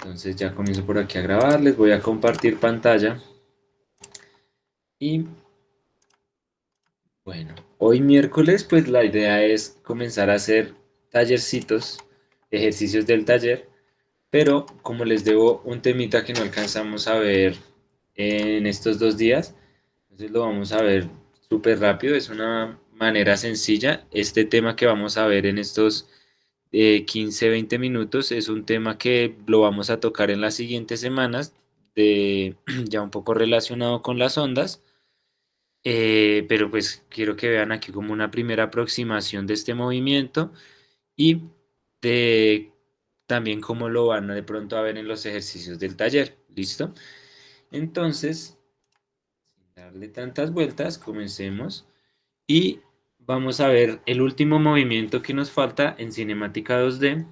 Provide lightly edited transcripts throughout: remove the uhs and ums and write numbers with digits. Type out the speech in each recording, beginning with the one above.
Entonces ya comienzo por aquí a grabar, les voy a compartir pantalla y bueno, hoy miércoles pues la idea es comenzar a hacer tallercitos, ejercicios del taller, pero como les debo un temita que no alcanzamos a ver en estos 2 días, entonces lo vamos a ver súper rápido, es una manera sencilla. Este tema que vamos a ver en estos 15-20 minutos es un tema que lo vamos a tocar en las siguientes semanas, ya un poco relacionado con las ondas, pero pues quiero que vean aquí como una primera aproximación de este movimiento y de también cómo lo van a de pronto a ver en los ejercicios del taller. ¿Listo? Entonces, sin darle tantas vueltas, comencemos y vamos a ver el último movimiento que nos falta en cinemática 2D.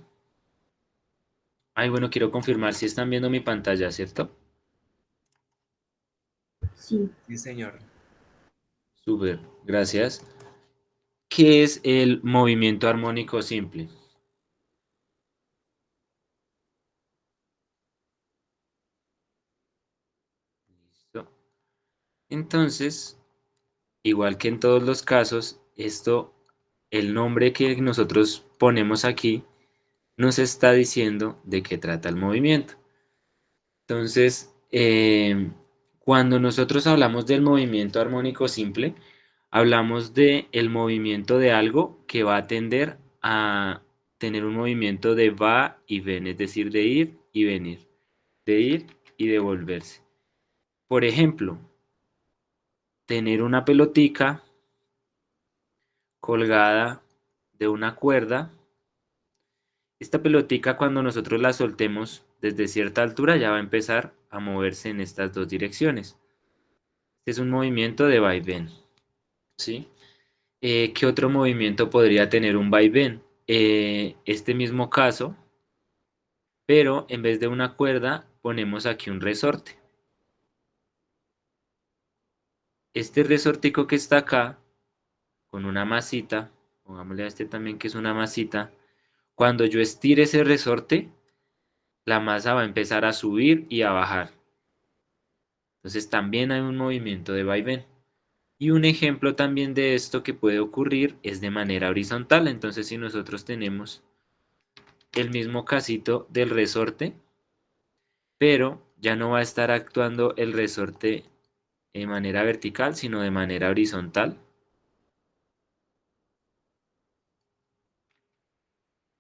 Ay, bueno, quiero confirmar si están viendo mi pantalla, ¿cierto? Sí, Sí, señor. Súper, gracias. ¿Qué es el movimiento armónico simple? ¿Listo? Entonces, igual que en todos los casos, el nombre que nosotros ponemos aquí, nos está diciendo de qué trata el movimiento. Entonces, cuando nosotros hablamos del movimiento armónico simple, hablamos de el movimiento de algo que va a tender a tener un movimiento de va y ven, es decir, de ir y venir, de ir y devolverse. Por ejemplo, tener una pelotica colgada de una cuerda. Esta pelotica cuando nosotros la soltemos desde cierta altura ya va a empezar a moverse en estas dos direcciones. Este es un movimiento de vaivén, ¿sí? ¿Qué otro movimiento podría tener un vaivén? Este mismo caso, pero en vez de una cuerda ponemos aquí un resorte. Este resortico que está acá, con una masita, pongámosle a este también que es una masita, cuando yo estire ese resorte, la masa va a empezar a subir y a bajar. Entonces también hay un movimiento de vaivén. Y un ejemplo también de esto que puede ocurrir es de manera horizontal. Entonces si nosotros tenemos el mismo casito del resorte, pero ya no va a estar actuando el resorte de manera vertical, sino de manera horizontal.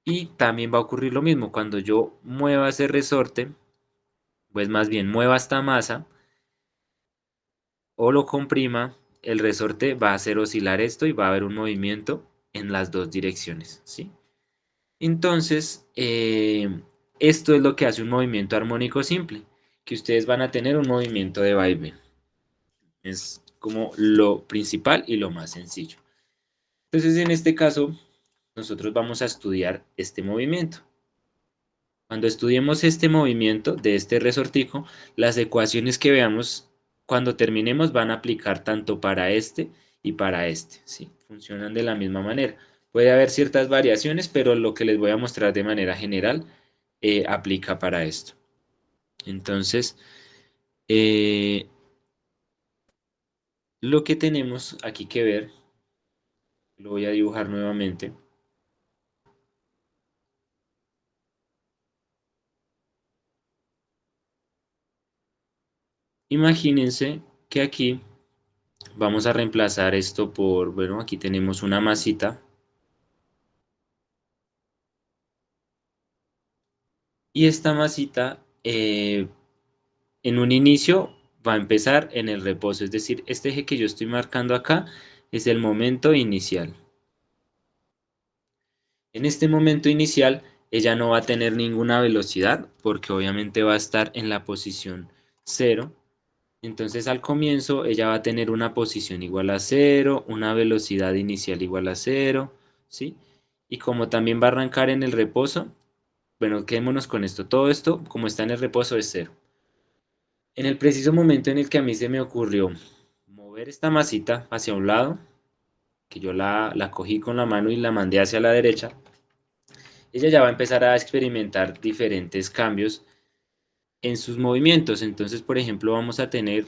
Y también va a ocurrir lo mismo cuando yo mueva ese resorte, pues más bien mueva esta masa o lo comprima, el resorte va a hacer oscilar esto y va a haber un movimiento en las dos direcciones, ¿sí? Entonces, esto es lo que hace un movimiento armónico simple, que ustedes van a tener un movimiento de vaivén. Es como lo principal y lo más sencillo. Entonces, en este caso, nosotros vamos a estudiar este movimiento. Cuando estudiemos este movimiento de este resortico, las ecuaciones que veamos cuando terminemos van a aplicar tanto para este y para este, ¿sí? Funcionan de la misma manera. Puede haber ciertas variaciones, pero lo que les voy a mostrar de manera general aplica para esto. Entonces, eh, lo que tenemos aquí que ver, lo voy a dibujar nuevamente. Imagínense que aquí vamos a reemplazar esto por, bueno, aquí tenemos una masita y esta masita en un inicio va a empezar en el reposo, es decir, este eje que yo estoy marcando acá es el momento inicial. En este momento inicial ella no va a tener ninguna velocidad porque obviamente va a estar en la posición cero. Entonces al comienzo ella va a tener una posición igual a cero, una velocidad inicial igual a cero, ¿sí? Y como también va a arrancar en el reposo, bueno, quedémonos con esto. Todo esto, como está en el reposo, es cero. En el preciso momento en el que a mí se me ocurrió mover esta masita hacia un lado, que yo la cogí con la mano y la mandé hacia la derecha, ella ya va a empezar a experimentar diferentes cambios en sus movimientos. Entonces, por ejemplo, vamos a tener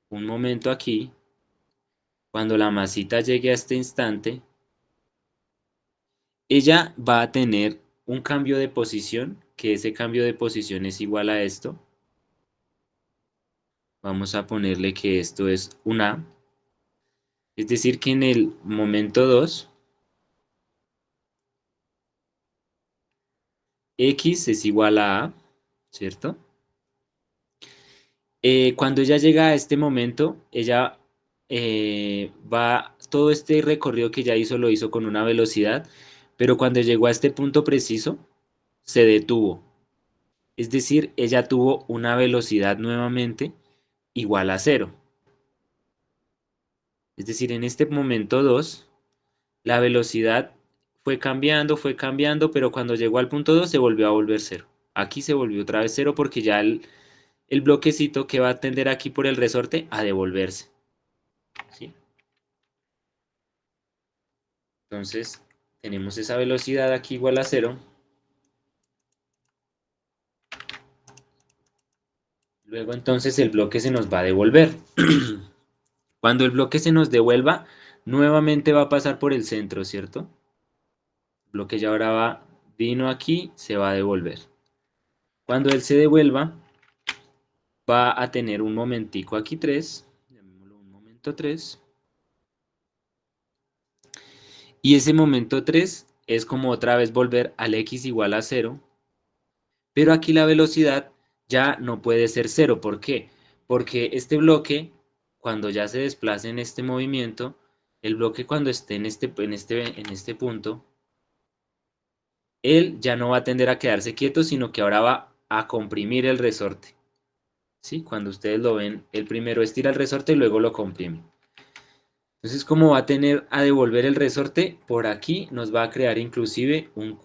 un momento aquí, cuando la masita llegue a este instante, ella va a tener un cambio de posición, que ese cambio de posición es igual a esto. Vamos a ponerle que esto es un A. Es decir, que en el momento 2 X es igual a A, ¿cierto? Cuando ella llega a este momento, ella todo este recorrido que ya hizo lo hizo con una velocidad, pero cuando llegó a este punto preciso, se detuvo. Es decir, ella tuvo una velocidad nuevamente igual a cero. Es decir, en este momento 2 la velocidad fue cambiando, pero cuando llegó al punto 2 se volvió a volver cero. Aquí se volvió otra vez cero porque ya el bloquecito que va a tender aquí por el resorte a devolverse. ¿Sí? Entonces, tenemos esa velocidad aquí igual a cero. Luego entonces el bloque se nos va a devolver. Cuando el bloque se nos devuelva, nuevamente va a pasar por el centro, ¿cierto? El bloque ya ahora vino aquí, se va a devolver. Cuando él se devuelva, va a tener un momentico aquí 3, llamémoslo un momento 3, y ese momento 3 es como otra vez volver al x igual a cero, pero aquí la velocidad ya no puede ser cero. ¿Por qué? Porque este bloque, cuando ya se desplace en este movimiento, el bloque cuando esté en este punto, él ya no va a tender a quedarse quieto, sino que ahora va a comprimir el resorte. ¿Sí? Cuando ustedes lo ven, el primero estira el resorte y luego lo comprime. Entonces, como va a tener a devolver el resorte, por aquí nos va a crear inclusive un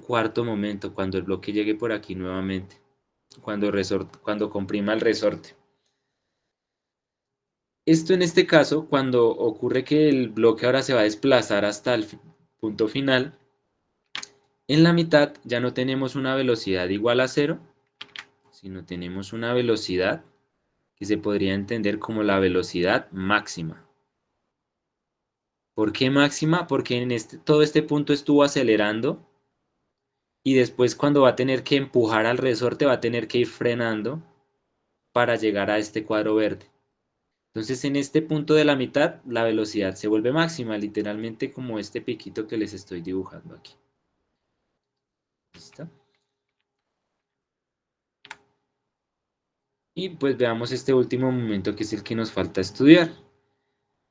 cuarto momento cuando el bloque llegue por aquí nuevamente, cuando comprima el resorte. Esto en este caso, cuando ocurre que el bloque ahora se va a desplazar hasta el punto final, en la mitad ya no tenemos una velocidad igual a cero, sino tenemos una velocidad que se podría entender como la velocidad máxima. ¿Por qué máxima? Porque en todo este punto estuvo acelerando y después cuando va a tener que empujar al resorte va a tener que ir frenando para llegar a este cuadro verde. Entonces en este punto de la mitad la velocidad se vuelve máxima, literalmente como este piquito que les estoy dibujando aquí. ¿Listo? Y pues veamos este último momento que es el que nos falta estudiar.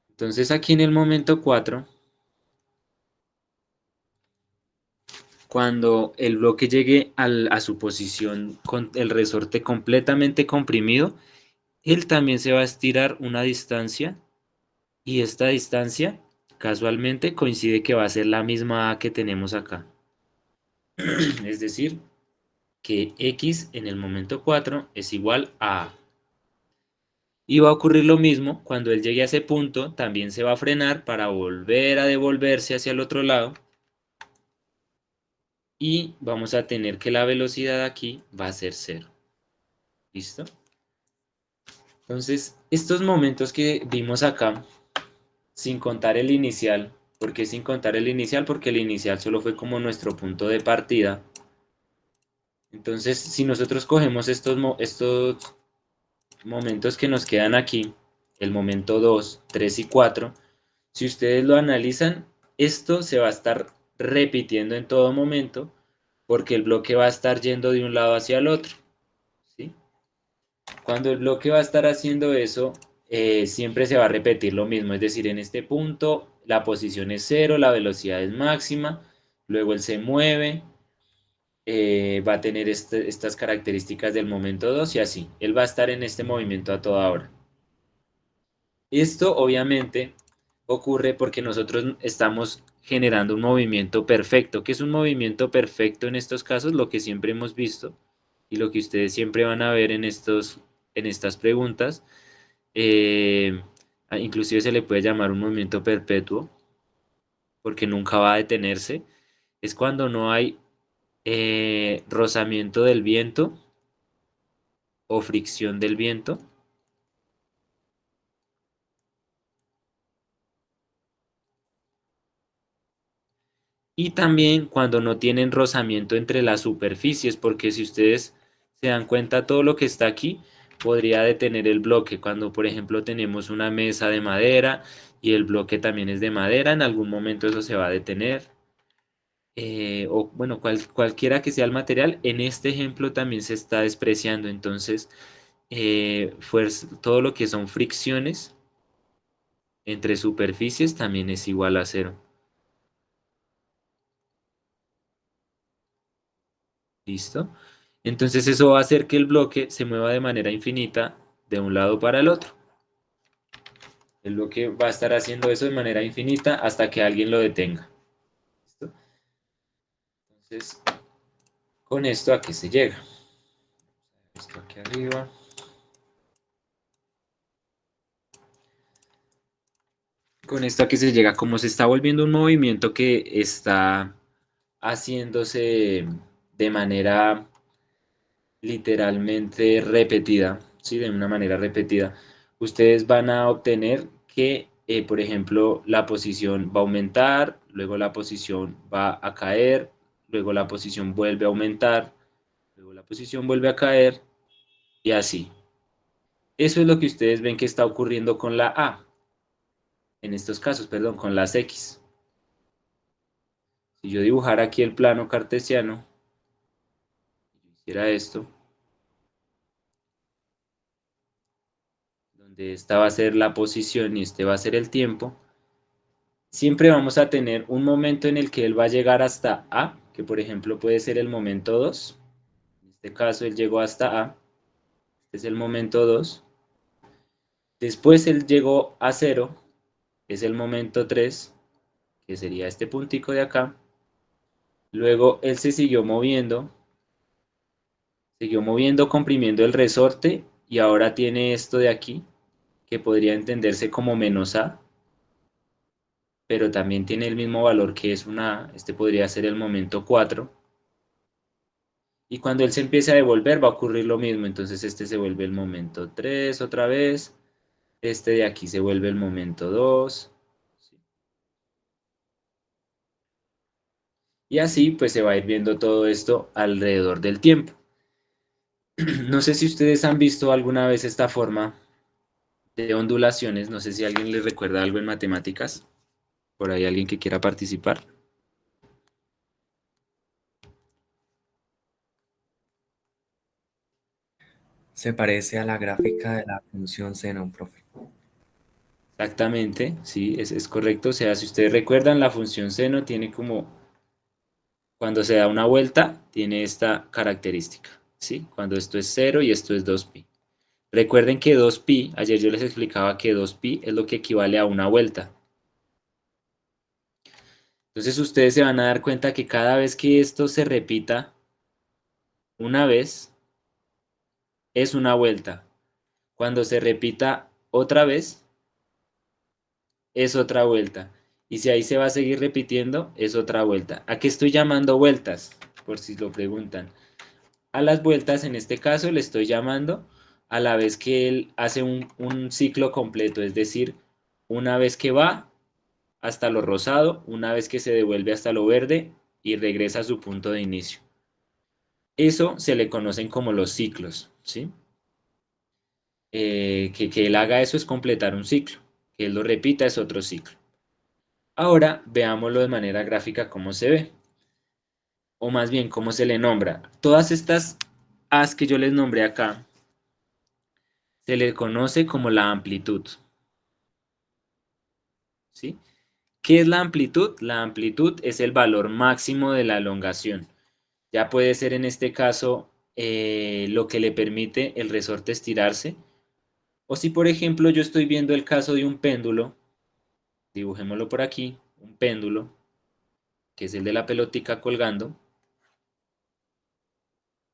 Entonces aquí en el momento 4, cuando el bloque llegue a su posición con el resorte completamente comprimido, él también se va a estirar una distancia y esta distancia casualmente coincide que va a ser la misma A que tenemos acá. Es decir, que X en el momento 4 es igual a A. Y va a ocurrir lo mismo cuando él llegue a ese punto, también se va a frenar para volver a devolverse hacia el otro lado y vamos a tener que la velocidad aquí va a ser cero. ¿Listo? Entonces, estos momentos que vimos acá, sin contar el inicial, ¿por qué sin contar el inicial? Porque el inicial solo fue como nuestro punto de partida. Entonces, si nosotros cogemos estos momentos que nos quedan aquí, el momento 2, 3 y 4, si ustedes lo analizan, esto se va a estar repitiendo en todo momento porque el bloque va a estar yendo de un lado hacia el otro. ¿Sí? Cuando el bloque va a estar haciendo eso, siempre se va a repetir lo mismo, es decir, en este punto la posición es cero, la velocidad es máxima, luego él se mueve, va a tener estas características del momento 2 y así, él va a estar en este movimiento a toda hora. Esto obviamente ocurre porque nosotros estamos generando un movimiento perfecto. ¿Qué es un movimiento perfecto en estos casos? Lo que siempre hemos visto y lo que ustedes siempre van a ver en estas preguntas. eh, Inclusive se le puede llamar un movimiento perpetuo porque nunca va a detenerse. Es cuando no hay rozamiento del viento o fricción del viento. Y también cuando no tienen rozamiento entre las superficies, porque si ustedes se dan cuenta, todo lo que está aquí podría detener el bloque. Cuando, por ejemplo, tenemos una mesa de madera y el bloque también es de madera, en algún momento eso se va a detener. O bueno, cualquiera que sea el material, en este ejemplo también se está despreciando. Entonces, todo lo que son fricciones entre superficies también es igual a cero. ¿Listo? Entonces eso va a hacer que el bloque se mueva de manera infinita de un lado para el otro. El bloque va a estar haciendo eso de manera infinita hasta que alguien lo detenga. ¿Listo? Entonces, con esto a qué se llega. Esto aquí arriba. Con esto a qué se llega. Como se está volviendo un movimiento que está haciéndose de manera literalmente repetida, ¿sí? De una manera repetida, ustedes van a obtener que, por ejemplo, la posición va a aumentar, luego la posición va a caer, luego la posición vuelve a aumentar, luego la posición vuelve a caer y así. Eso es lo que ustedes ven que está ocurriendo con la A, en estos casos, perdón, con las X. Si yo dibujara aquí el plano cartesiano, hiciera esto, donde esta va a ser la posición y este va a ser el tiempo, siempre vamos a tener un momento en el que él va a llegar hasta A, que por ejemplo puede ser el momento 2. En este caso él llegó hasta A, este es el momento 2. Después él llegó a 0, es el momento 3, que sería este puntico de acá. Luego él se siguió moviendo comprimiendo el resorte y ahora tiene esto de aquí, que podría entenderse como menos A, pero también tiene el mismo valor que es una A. Este podría ser el momento 4. Y cuando él se empiece a devolver va a ocurrir lo mismo. Entonces este se vuelve el momento 3 otra vez. Este de aquí se vuelve el momento 2. Y así pues se va a ir viendo todo esto alrededor del tiempo. No sé si ustedes han visto alguna vez esta forma de ondulaciones. No sé si alguien les recuerda algo en matemáticas. Por ahí alguien que quiera participar. Se parece a la gráfica de la función seno, profe. Exactamente, sí, es correcto. O sea, si ustedes recuerdan, la función seno tiene como, cuando se da una vuelta, tiene esta característica, ¿sí? Cuando esto es cero y esto es 2pi. Recuerden que 2pi, ayer yo les explicaba que 2pi es lo que equivale a una vuelta. Entonces ustedes se van a dar cuenta que cada vez que esto se repita una vez, es una vuelta. Cuando se repita otra vez, es otra vuelta. Y si ahí se va a seguir repitiendo, es otra vuelta. ¿A qué estoy llamando vueltas? Por si lo preguntan. A las vueltas, en este caso, le estoy llamando a la vez que él hace un ciclo completo, es decir, una vez que va hasta lo rosado, una vez que se devuelve hasta lo verde y regresa a su punto de inicio. Eso se le conocen como los ciclos, ¿sí? Que él haga eso es completar un ciclo, que él lo repita es otro ciclo. Ahora veámoslo de manera gráfica cómo se ve, o más bien cómo se le nombra. Todas estas As que yo les nombré acá, se le conoce como la amplitud, ¿sí? ¿Qué es la amplitud? La amplitud es el valor máximo de la elongación. Ya puede ser en este caso lo que le permite el resorte estirarse. O si por ejemplo yo estoy viendo el caso de un péndulo, dibujémoslo por aquí, un péndulo, que es el de la pelotica colgando.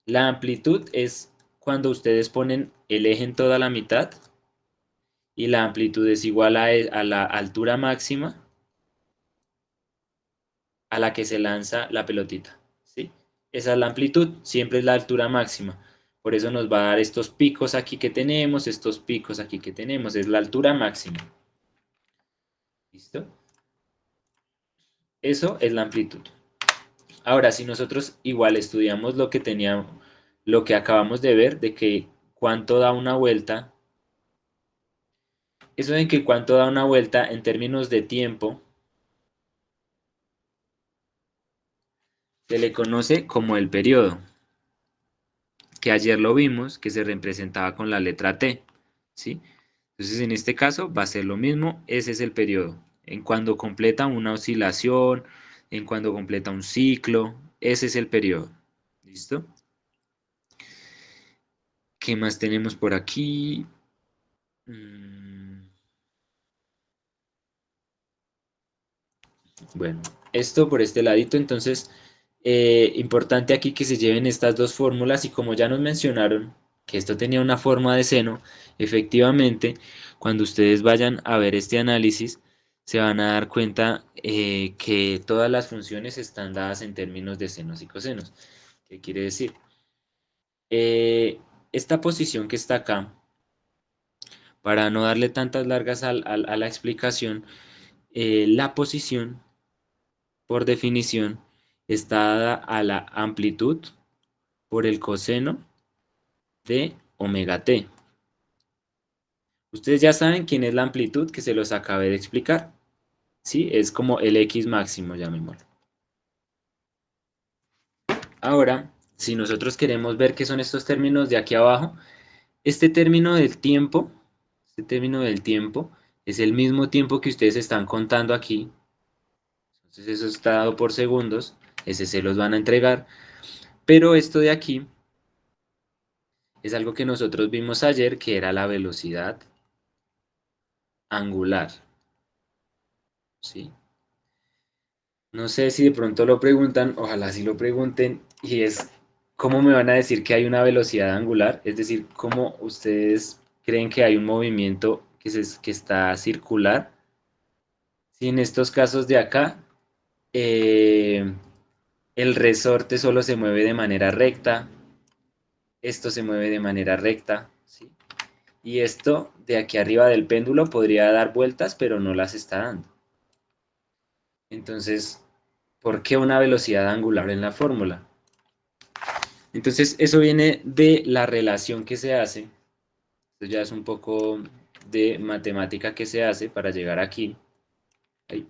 La amplitud es cuando ustedes ponen el eje en toda la mitad y la amplitud es igual a la altura máxima a la que se lanza la pelotita, ¿sí? Esa es la amplitud, siempre es la altura máxima. Por eso nos va a dar estos picos aquí que tenemos, estos picos aquí que tenemos. Es la altura máxima. ¿Listo? Eso es la amplitud. Ahora, si nosotros igual estudiamos lo que teníamos, lo que acabamos de ver, de que cuánto da una vuelta, eso de que cuánto da una vuelta en términos de tiempo, se le conoce como el periodo, que ayer lo vimos, que se representaba con la letra T, ¿sí? Entonces, en este caso va a ser lo mismo, ese es el periodo. En cuando completa una oscilación, en cuando completa un ciclo, ese es el periodo. ¿Listo? ¿Qué más tenemos por aquí? Bueno, esto por este ladito, entonces, importante aquí que se lleven estas dos fórmulas y como ya nos mencionaron que esto tenía una forma de seno, efectivamente, cuando ustedes vayan a ver este análisis, se van a dar cuenta que todas las funciones están dadas en términos de senos y cosenos. ¿Qué quiere decir? Esta posición que está acá, para no darle tantas largas a la explicación, la posición por definición, está dada a la amplitud por el coseno de omega t. Ustedes ya saben quién es la amplitud que se los acabé de explicar. ¿Sí? Es como el X máximo, llamémoslo. Ahora, si nosotros queremos ver qué son estos términos de aquí abajo, este término del tiempo, este término del tiempo, es el mismo tiempo que ustedes están contando aquí. Entonces eso está dado por segundos, ese se los van a entregar. Pero esto de aquí es algo que nosotros vimos ayer, que era la velocidad angular, ¿sí? No sé si de pronto lo preguntan, ojalá sí lo pregunten, y es, ¿cómo me van a decir que hay una velocidad angular? Es decir, ¿cómo ustedes creen que hay un movimiento que está circular? Si en estos casos de acá, eh, el resorte solo se mueve de manera recta, esto se mueve de manera recta, ¿sí? Y esto de aquí arriba del péndulo podría dar vueltas, pero no las está dando. Entonces, ¿por qué una velocidad angular en la fórmula? Entonces, eso viene de la relación que se hace. Esto ya es un poco de matemática que se hace para llegar aquí. Ahí.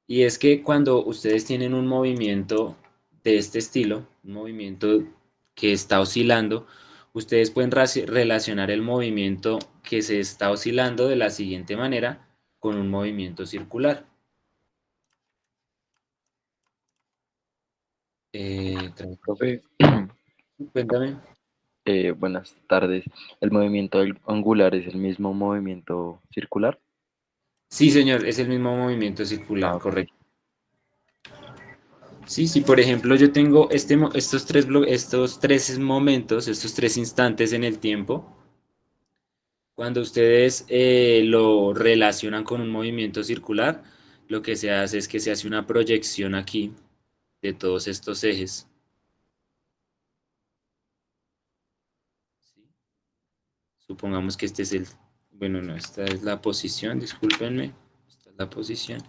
Y es que cuando ustedes tienen un movimiento de este estilo, un movimiento que está oscilando, ustedes pueden relacionar el movimiento que se está oscilando de la siguiente manera con un movimiento circular. Eh, Profe, Cuéntame. buenas tardes. ¿El movimiento angular es el mismo movimiento circular? Sí, señor, es el mismo movimiento circular, Ah, ok. correcto. Sí, sí, por ejemplo, yo tengo estos tres momentos, estos tres instantes en el tiempo. Cuando ustedes lo relacionan con un movimiento circular, lo que se hace es que se hace una proyección aquí de todos estos ejes. ¿Sí? Supongamos que este es el, bueno, no, esta es la posición, discúlpenme, esta es la posición.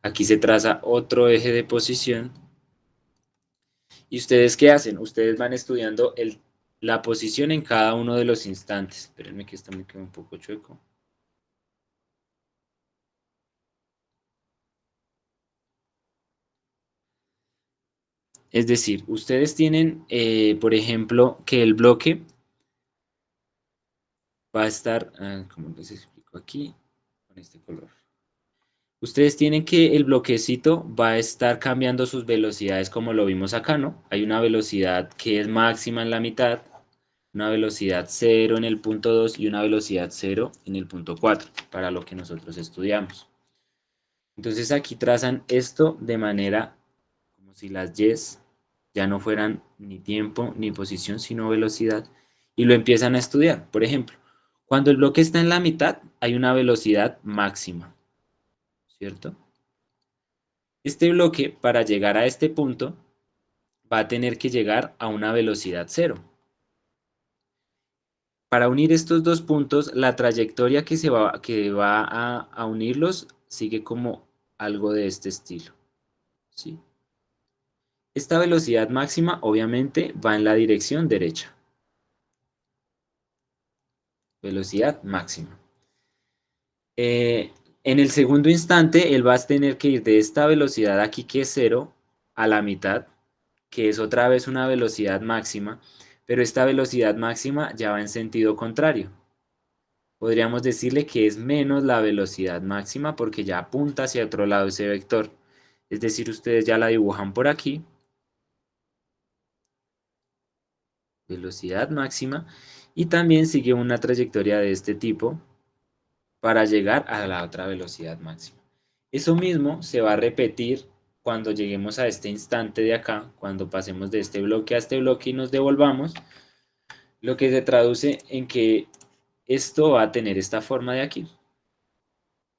Aquí se traza otro eje de posición. ¿Y ustedes qué hacen? Ustedes van estudiando la posición en cada uno de los instantes. Espérenme que esto me queda un poco chueco. Es decir, ustedes tienen, por ejemplo, que el bloque va a estar, ¿cómo les explico aquí? Con este color. Ustedes tienen que el bloquecito va a estar cambiando sus velocidades como lo vimos acá, ¿no? Hay una velocidad que es máxima en la mitad, una velocidad cero en el punto 2 y una velocidad cero en el punto 4 para lo que nosotros estudiamos. Entonces aquí trazan esto de manera como si las y's ya no fueran ni tiempo ni posición, sino velocidad, y lo empiezan a estudiar. Por ejemplo, cuando el bloque está en la mitad, hay una velocidad máxima, ¿cierto? Este bloque, para llegar a este punto, va a tener que llegar a una velocidad cero. Para unir estos dos puntos, la trayectoria que va a unirlos sigue como algo de este estilo, ¿sí? Esta velocidad máxima obviamente va en la dirección derecha. Velocidad máxima. En el segundo instante, él va a tener que ir de esta velocidad aquí que es cero a la mitad, que es otra vez una velocidad máxima, pero esta velocidad máxima ya va en sentido contrario. Podríamos decirle que es menos la velocidad máxima porque ya apunta hacia otro lado ese vector. Es decir, ustedes ya la dibujan por aquí. Velocidad máxima. Y también sigue una trayectoria de este tipo para llegar a la otra velocidad máxima. Eso mismo se va a repetir cuando lleguemos a este instante de acá, cuando pasemos de este bloque a este bloque y nos devolvamos, lo que se traduce en que esto va a tener esta forma de aquí,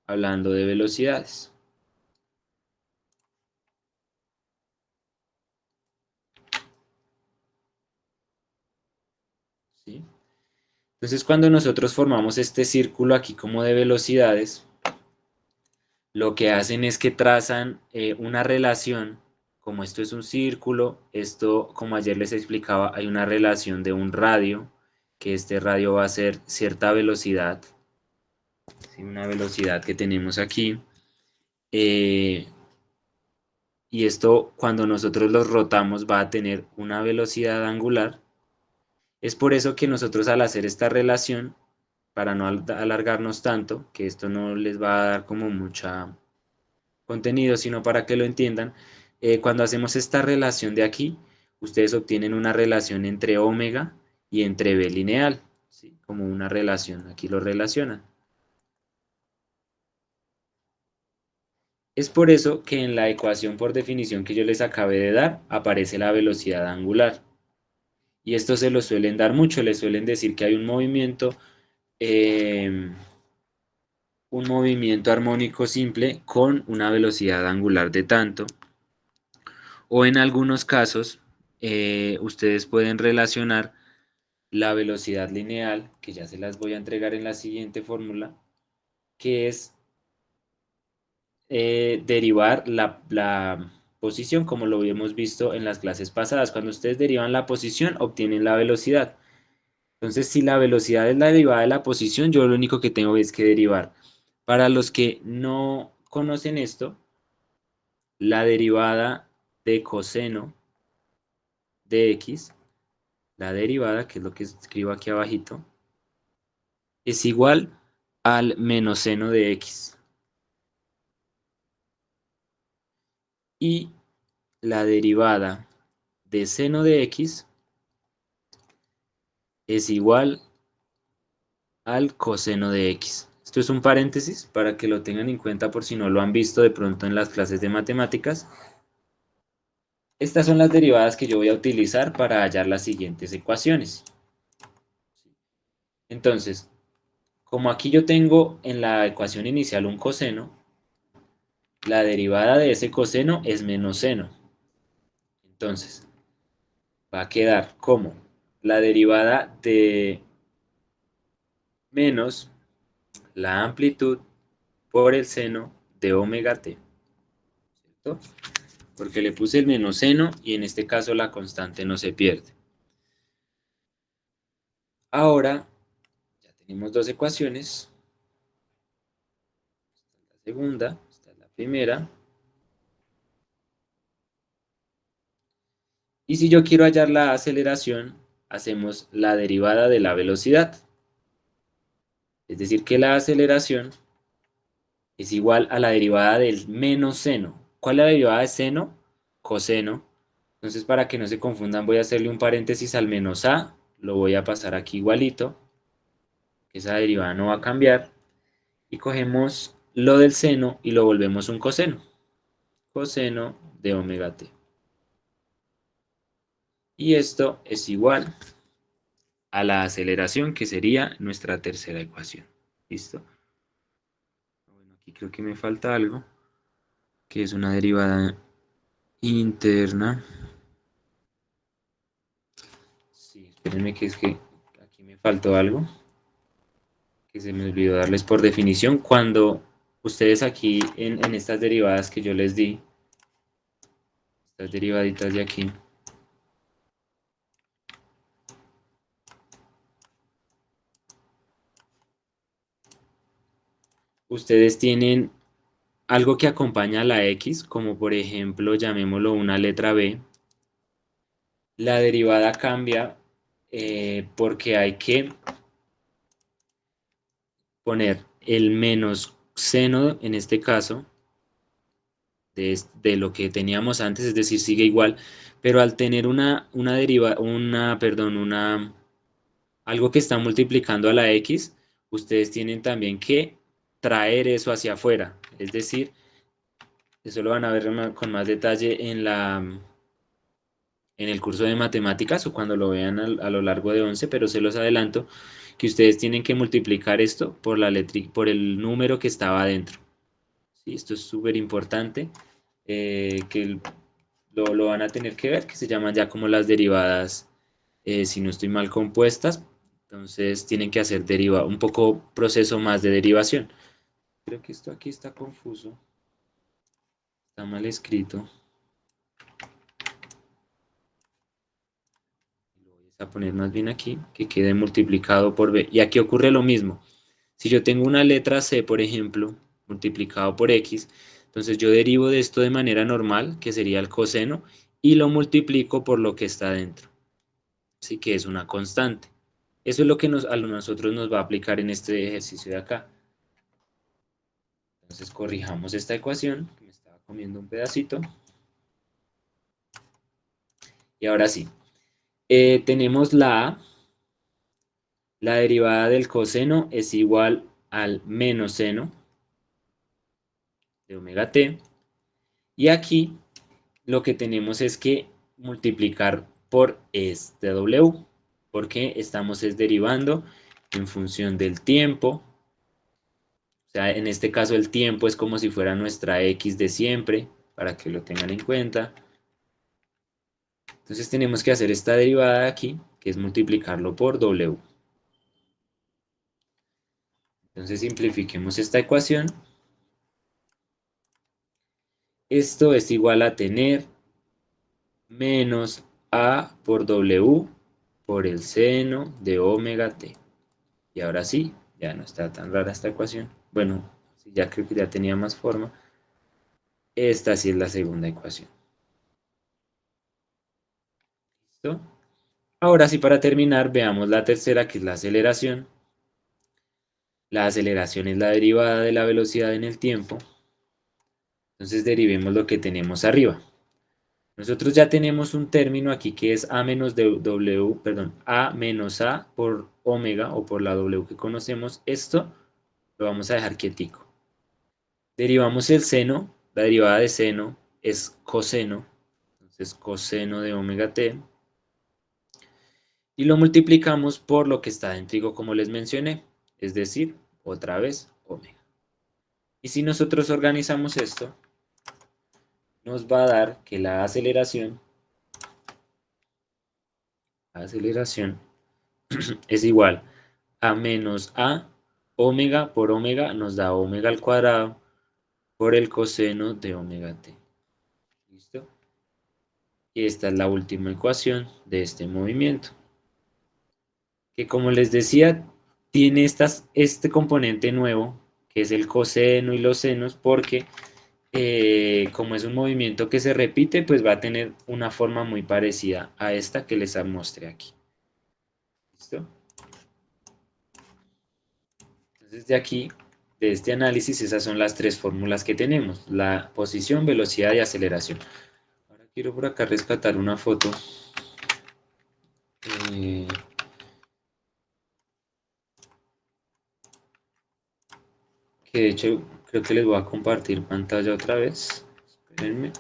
hablando de velocidades. ¿Sí? Entonces, cuando nosotros formamos este círculo aquí como de velocidades, lo que hacen es que trazan una relación, como esto es un círculo, esto, como ayer les explicaba, hay una relación de un radio, que este radio va a ser cierta velocidad, ¿sí? Una velocidad que tenemos aquí, eh, y esto cuando nosotros los rotamos va a tener una velocidad angular. Es por eso que nosotros al hacer esta relación, para no alargarnos tanto, que esto no les va a dar como mucha contenido, sino para que lo entiendan, cuando hacemos esta relación de aquí, ustedes obtienen una relación entre omega y entre b lineal, ¿sí? Como una relación, aquí lo relacionan. Es por eso que en la ecuación por definición que yo les acabé de dar, aparece la velocidad angular. Y esto se lo suelen dar mucho, les suelen decir que hay eh, un movimiento armónico simple con una velocidad angular de tanto. O en algunos casos, ustedes pueden relacionar la velocidad lineal, que ya se las voy a entregar en la siguiente fórmula, que es derivar la posición, como lo habíamos visto en las clases pasadas. Cuando ustedes derivan la posición, obtienen la velocidad. Entonces, si la velocidad es la derivada de la posición, yo lo único que tengo es que derivar. Para los que no conocen esto, la derivada de coseno de x, la derivada, que es lo que escribo aquí abajito, es igual al menos seno de x. Y la derivada de seno de x es igual al coseno de x. Esto es un paréntesis para que lo tengan en cuenta por si no lo han visto de pronto en las clases de matemáticas. Estas son las derivadas que yo voy a utilizar para hallar las siguientes ecuaciones. Entonces, como aquí yo tengo en la ecuación inicial un coseno, la derivada de ese coseno es menos seno. Entonces, va a quedar como la derivada de menos la amplitud por el seno de omega t, ¿cierto? Porque le puse el menos seno y en este caso la constante no se pierde. Ahora, ya tenemos dos ecuaciones. Esta es la segunda, esta es la primera. Y si yo quiero hallar la aceleración, hacemos la derivada de la velocidad. Es decir, que la aceleración es igual a la derivada del menos seno. ¿Cuál es la derivada de seno? Coseno. Entonces, para que no se confundan, voy a hacerle un paréntesis al menos a, lo voy a pasar aquí igualito, que esa derivada no va a cambiar, y cogemos lo del seno y lo volvemos un coseno, coseno de omega t. Y esto es igual a la aceleración, que sería nuestra tercera ecuación. ¿Listo? Bueno, aquí creo que me falta algo, que es una derivada interna. Sí, espérenme que es que aquí me faltó algo que se me olvidó darles por definición. Cuando ustedes aquí en estas derivadas que yo les di, estas derivaditas de aquí, ustedes tienen algo que acompaña a la X, como por ejemplo, llamémoslo una letra B. La derivada cambia porque hay que poner el menos seno, en este caso, de lo que teníamos antes, es decir, sigue igual, pero al tener una deriva, perdón, algo que está multiplicando a la X, ustedes tienen también que traer eso hacia afuera, es decir, eso lo van a ver con más detalle en el curso de matemáticas o cuando lo vean a lo largo de 11, pero se los adelanto que ustedes tienen que multiplicar esto por la letra, por el número que estaba adentro. ¿Sí? Esto es súper importante, que lo van a tener que ver, que se llaman ya como las derivadas, si no estoy mal, compuestas. Entonces tienen que hacer un poco proceso más de derivación. Creo que esto aquí está confuso, está mal escrito. Lo voy a poner más bien aquí, que quede multiplicado por b. Y aquí ocurre lo mismo. Si yo tengo una letra C, por ejemplo, multiplicado por X, entonces yo derivo de esto de manera normal, que sería el coseno, y lo multiplico por lo que está dentro. Así que es una constante. Eso es lo que a nosotros nos va a aplicar en este ejercicio de acá. Entonces corrijamos esta ecuación, que me estaba comiendo un pedacito. Y ahora sí, tenemos la A. La derivada del coseno es igual al menos seno de omega t. Y aquí lo que tenemos es que multiplicar por este W, porque estamos derivando en función del tiempo. O sea, en este caso el tiempo es como si fuera nuestra X de siempre, para que lo tengan en cuenta. Entonces tenemos que hacer esta derivada de aquí, que es multiplicarlo por W. Entonces simplifiquemos esta ecuación. Esto es igual a tener menos A por W por el seno de omega t. Y ahora sí, ya no está tan rara esta ecuación. Bueno, ya creo que ya tenía más forma. Esta sí es la segunda ecuación. ¿Listo? Ahora sí, para terminar, veamos la tercera, que es la aceleración. La aceleración es la derivada de la velocidad en el tiempo. Entonces derivemos lo que tenemos arriba. Nosotros ya tenemos un término aquí que es A menos W, perdón, A menos A por omega o por la W que conocemos. Esto lo vamos a dejar quietico. Derivamos el seno, la derivada de seno es coseno, entonces coseno de omega t, y lo multiplicamos por lo que está dentro, como les mencioné, es decir, otra vez omega. Y si nosotros organizamos esto, nos va a dar que la aceleración es igual a menos a omega por omega, nos da omega al cuadrado por el coseno de omega t. ¿Listo? Y esta es la última ecuación de este movimiento, que como les decía, tiene este componente nuevo, que es el coseno y los senos, porque como es un movimiento que se repite, pues va a tener una forma muy parecida a esta que les mostré aquí. ¿Listo? Entonces de aquí, de este análisis, esas son las tres fórmulas que tenemos: la posición, velocidad y aceleración. Ahora quiero por acá rescatar una foto. eh, que de hecho creo que les voy a compartir pantalla otra vez. Espérenme.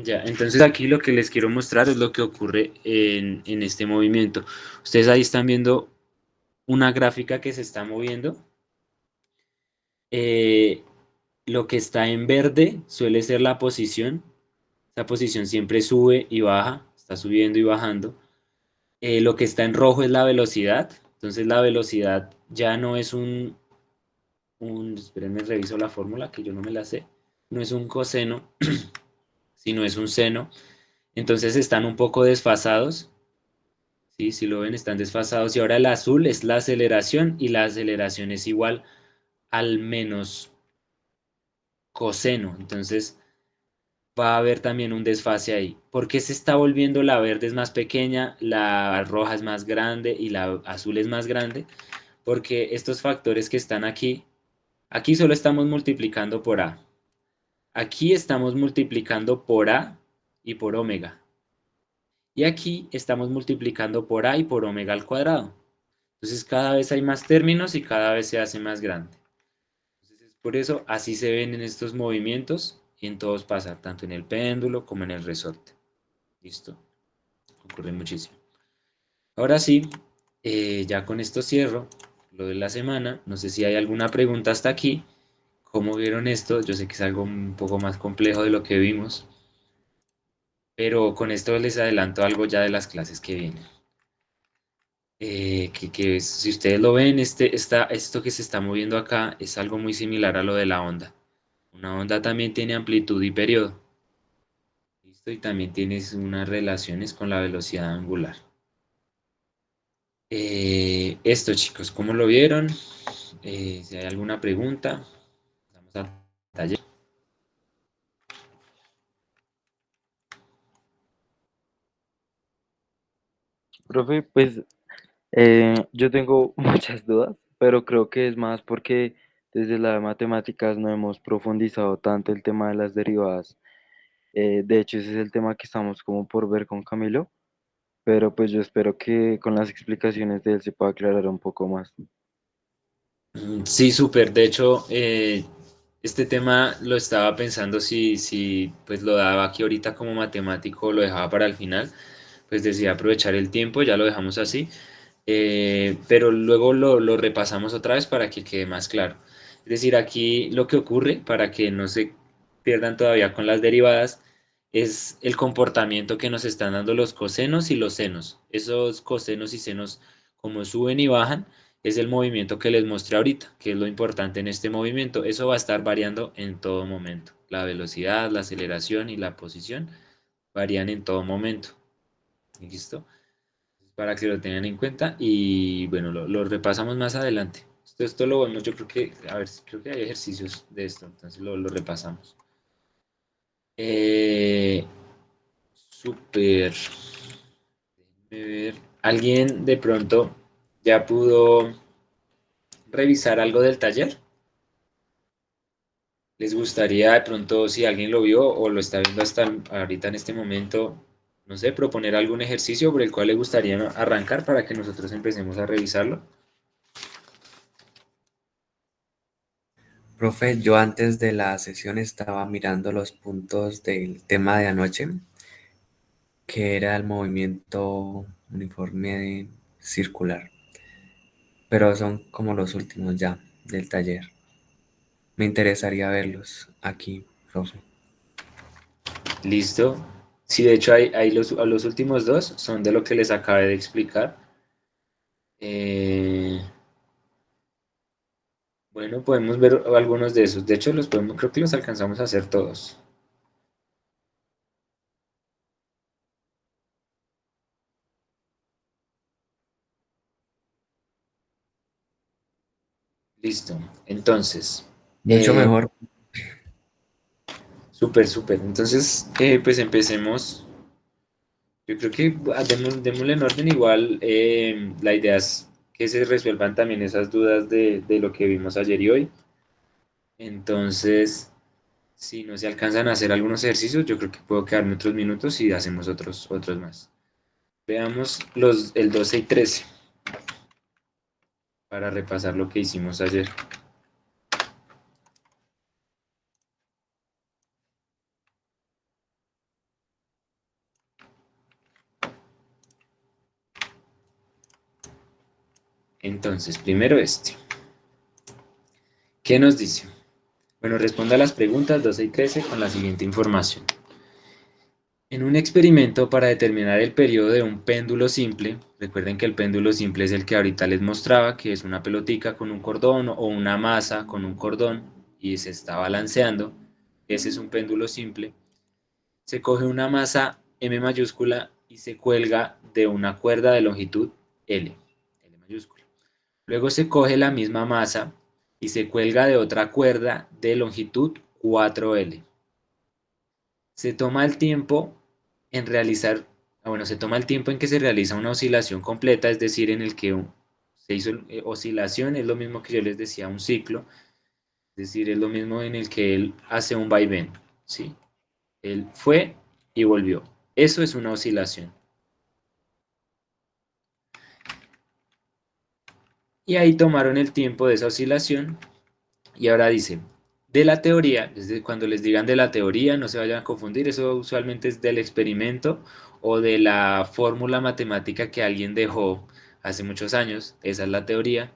Ya, entonces aquí lo que les quiero mostrar es lo que ocurre en este movimiento. Ustedes ahí están viendo una gráfica que se está moviendo. Eh, lo que está en verde suele ser la posición. Esta posición siempre sube y baja, está subiendo y bajando. Lo que está en rojo es la velocidad. Entonces la velocidad ya no es espérenme, reviso la fórmula que yo no me la sé. No es un coseno, sino es un seno. Entonces están un poco desfasados. Sí, si lo ven, están desfasados. Y ahora el azul es la aceleración y la aceleración es igual al menos coseno. Entonces va a haber también un desfase ahí. ¿Por qué se está volviendo la verde es más pequeña, la roja es más grande y la azul es más grande? Porque estos factores que están aquí, aquí solo estamos multiplicando por A. Aquí estamos multiplicando por A y por omega. Y aquí estamos multiplicando por A y por omega al cuadrado. Entonces cada vez hay más términos y cada vez se hace más grande. Entonces, por eso así se ven en estos movimientos y en todos pasa, tanto en el péndulo como en el resorte. ¿Listo? Ocurre muchísimo. Ahora sí, ya con esto cierro lo de la semana. No sé si hay alguna pregunta hasta aquí. ¿Cómo vieron esto? Yo sé que es algo un poco más complejo de lo que vimos, pero con esto les adelanto algo ya de las clases que vienen. Si ustedes lo ven, esto que se está moviendo acá es algo muy similar a lo de la onda. Una onda también tiene amplitud y periodo. ¿Listo? Y también tienes unas relaciones con la velocidad angular. Esto, chicos, ¿cómo lo vieron? Si hay alguna pregunta, vamos al taller. Profe, pues yo tengo muchas dudas, pero creo que es más porque desde las matemáticas no hemos profundizado tanto el tema de las derivadas. De hecho, ese es el tema que estamos como por ver con Camilo, pero pues yo espero que con las explicaciones de él se pueda aclarar un poco más. Sí, súper. De hecho, este tema lo estaba pensando si pues lo daba aquí ahorita como matemático o lo dejaba para el final. Pues decidí aprovechar el tiempo, ya lo dejamos así. Pero luego lo repasamos otra vez para que quede más claro. Es decir, aquí lo que ocurre, para que no se pierdan todavía con las derivadas, es el comportamiento que nos están dando los cosenos y los senos. Esos cosenos y senos, como suben y bajan, es el movimiento que les mostré ahorita, que es lo importante en este movimiento. Eso va a estar variando en todo momento. La velocidad, la aceleración y la posición varían en todo momento. ¿Listo? Para que lo tengan en cuenta y bueno, lo repasamos más adelante. Esto lo bueno, yo creo que, a ver, creo que hay ejercicios de esto, entonces lo repasamos. Eh, Súper. Déjenme ver. ¿Alguien de pronto ya pudo revisar algo del taller? ¿Les gustaría de pronto, si alguien lo vio o lo está viendo hasta ahorita en este momento, no sé, proponer algún ejercicio por el cual le gustaría arrancar para que nosotros empecemos a revisarlo? Profe, yo antes de la sesión estaba mirando los puntos del tema de anoche, que era el movimiento uniforme circular, pero son como los últimos ya del taller. Me interesaría verlos aquí, profe. Listo. Sí, de hecho, los últimos dos son de lo que les acabé de explicar. Eh, bueno, podemos ver algunos de esos. De hecho, creo que los alcanzamos a hacer todos. Listo. Entonces, Mucho eh, mejor. súper, súper. Entonces, pues empecemos. Yo creo que démosle en orden igual. La idea es que se resuelvan también esas dudas de lo que vimos ayer y hoy. Entonces, si no se alcanzan a hacer algunos ejercicios, yo creo que puedo quedarme otros minutos y hacemos otros más. Veamos el 12 y 13 para repasar lo que hicimos ayer. Entonces, primero este. ¿Qué nos dice? Bueno, responda a las preguntas 12 y 13 con la siguiente información. En un experimento para determinar el periodo de un péndulo simple, recuerden que el péndulo simple es el que ahorita les mostraba, que es una pelotica con un cordón o una masa con un cordón y se está balanceando. Ese es un péndulo simple. Se coge una masa M mayúscula y se cuelga de una cuerda de longitud L, L mayúscula. Luego se coge la misma masa y se cuelga de otra cuerda de longitud 4L. Se toma el tiempo en realizar, bueno, se toma el tiempo en que se realiza una oscilación completa, es decir, en el que se hizo oscilación, es lo mismo que yo les decía, un ciclo, es decir, es lo mismo en el que él hace un vaivén, ¿sí? Él fue y volvió. Eso es una oscilación. Y ahí tomaron el tiempo de esa oscilación y ahora dice, de la teoría, desde cuando les digan de la teoría, no se vayan a confundir, eso usualmente es del experimento o de la fórmula matemática que alguien dejó hace muchos años, esa es la teoría.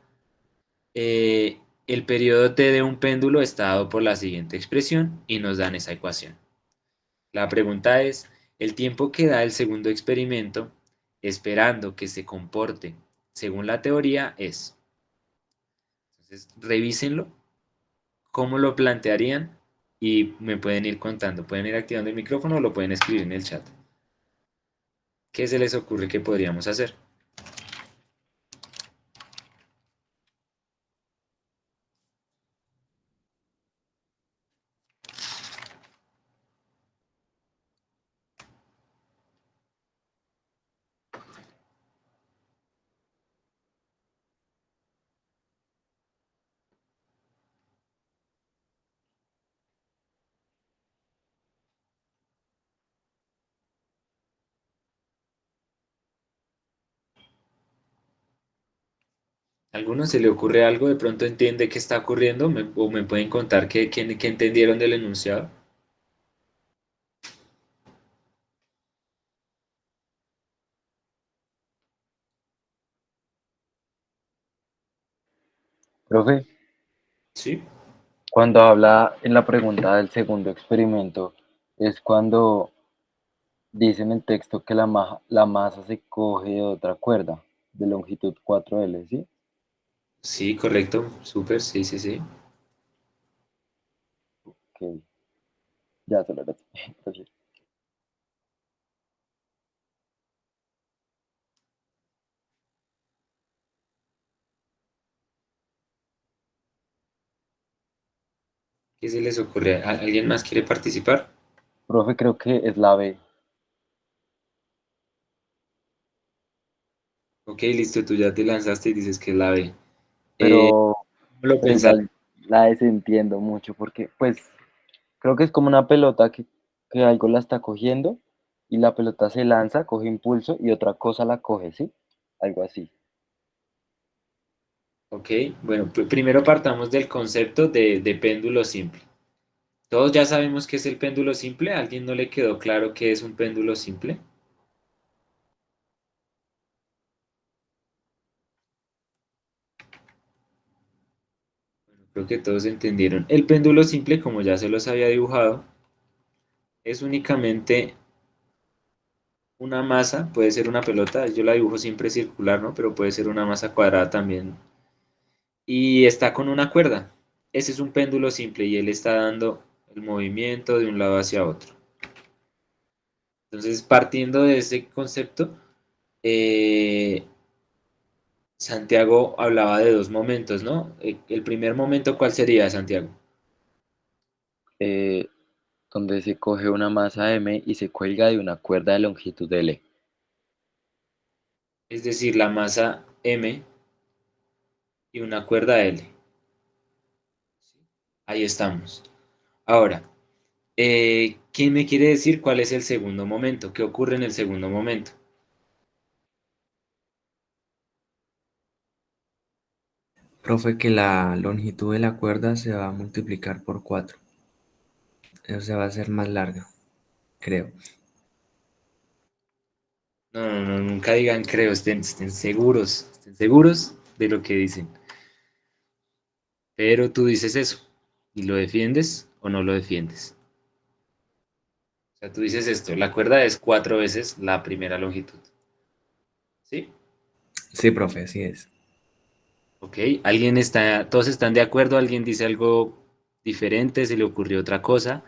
El periodo t de un péndulo está dado por la siguiente expresión y nos dan esa ecuación. La pregunta es, el tiempo que da el segundo experimento, esperando que se comporte según la teoría, es. Entonces, revísenlo cómo lo plantearían y me pueden ir contando. Pueden ir activando el micrófono o lo pueden escribir en el chat. ¿Qué se les ocurre que podríamos hacer? ¿A alguno se le ocurre algo? ¿De pronto entiende qué está ocurriendo? ¿O me pueden contar qué entendieron del enunciado? Profe, ¿Sí? cuando habla en la pregunta del segundo experimento, es cuando dice en el texto que la masa se coge de otra cuerda de longitud 4L, ¿sí? Sí, correcto. Súper, sí, sí, sí. Ok, ya solo era así. Gracias. ¿Qué se les ocurre? ¿Alguien más quiere participar? Profe, creo que es la B, Ok, listo, tú ya te lanzaste y dices que es la B. pero, ¿Cómo lo pero pensaste? igual la desentiendo mucho porque, pues, creo que es como una pelota que algo la está cogiendo y la pelota se lanza, coge impulso y otra cosa la coge, ¿sí? Algo así. Ok, bueno, primero partamos del concepto de péndulo simple. Todos ya sabemos qué es el péndulo simple. ¿A alguien no le quedó claro qué es un péndulo simple? Creo que todos entendieron. El péndulo simple, como ya se los había dibujado, es únicamente una masa, puede ser una pelota, yo la dibujo siempre circular, ¿no? Pero puede ser una masa cuadrada también. Y está con una cuerda. Ese es un péndulo simple y él está dando el movimiento de un lado hacia otro. Entonces, partiendo de ese concepto, eh, Santiago hablaba de dos momentos, ¿no? El primer momento, ¿cuál sería, Santiago? Eh, donde se coge una masa M y se cuelga de una cuerda de longitud L. Es decir, la masa M y una cuerda L. Ahí estamos. Ahora, ¿quién me quiere decir cuál es el segundo momento? ¿Qué ocurre en el segundo momento? Profe, que la longitud de la cuerda se va a multiplicar por 4. Eso se va a hacer más larga, creo. No, no, no, nunca digan creo, estén seguros, estén seguros. de lo que dicen. Pero tú dices eso, y lo defiendes o no lo defiendes. O sea, tú dices esto, la cuerda es 4 veces la primera longitud. ¿Sí? Sí, profe, así es. Ok, todos están de acuerdo, alguien dice algo diferente, se le ocurrió otra cosa.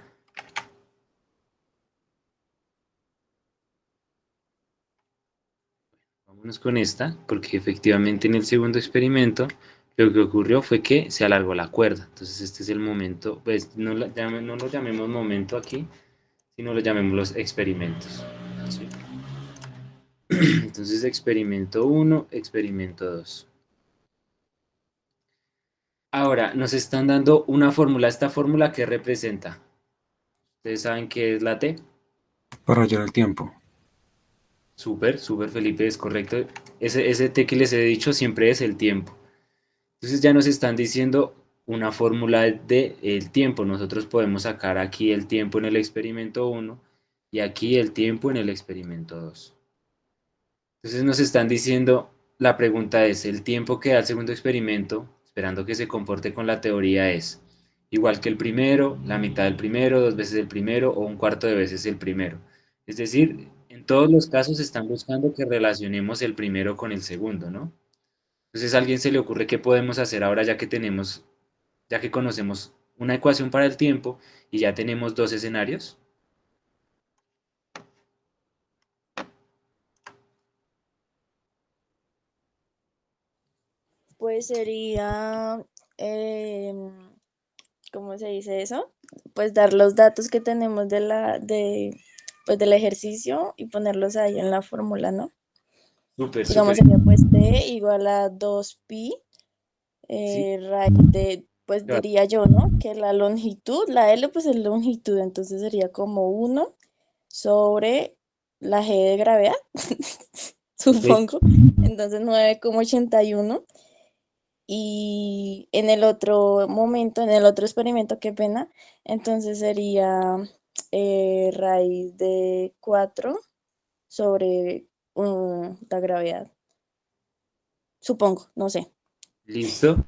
Vámonos con esta, porque efectivamente en el segundo experimento lo que ocurrió fue que se alargó la cuerda. Entonces este es el momento, pues no lo llamemos momento aquí, sino lo llamemos los experimentos. ¿Sí? Entonces experimento uno, experimento 2. Ahora, nos están dando una fórmula. ¿Esta fórmula qué representa? ¿Ustedes saben qué es la T? Para hallar el tiempo. Súper, súper Felipe, es correcto. Ese T que les he dicho siempre es el tiempo. Entonces ya nos están diciendo una fórmula de el tiempo. Nosotros podemos sacar aquí el tiempo en el experimento uno y aquí el tiempo en el experimento 2. Entonces nos están diciendo, la pregunta es, ¿el tiempo que da el segundo experimento, esperando que se comporte con la teoría, es igual que el primero, la mitad del primero, 2 veces el primero o un cuarto de veces el primero? Es decir, en todos los casos están buscando que relacionemos el primero con el segundo, ¿no? Entonces, ¿a alguien se le ocurre qué podemos hacer ahora ya que conocemos una ecuación para el tiempo y ya tenemos dos escenarios? Pues sería, ¿cómo se dice eso? Pues dar los datos que tenemos pues del ejercicio y ponerlos ahí en la fórmula, ¿no? Súper, Digamos, súper. sería pues t igual a 2pi Sí, raíz de, pues claro. diría yo, ¿no? Que la longitud, la L pues es longitud, entonces sería como 1 sobre la G de gravedad, Ok, supongo. Entonces 9,81. Y en el otro momento, en el otro experimento, qué pena, entonces sería raíz de 4 sobre la gravedad. Supongo, no sé. listo,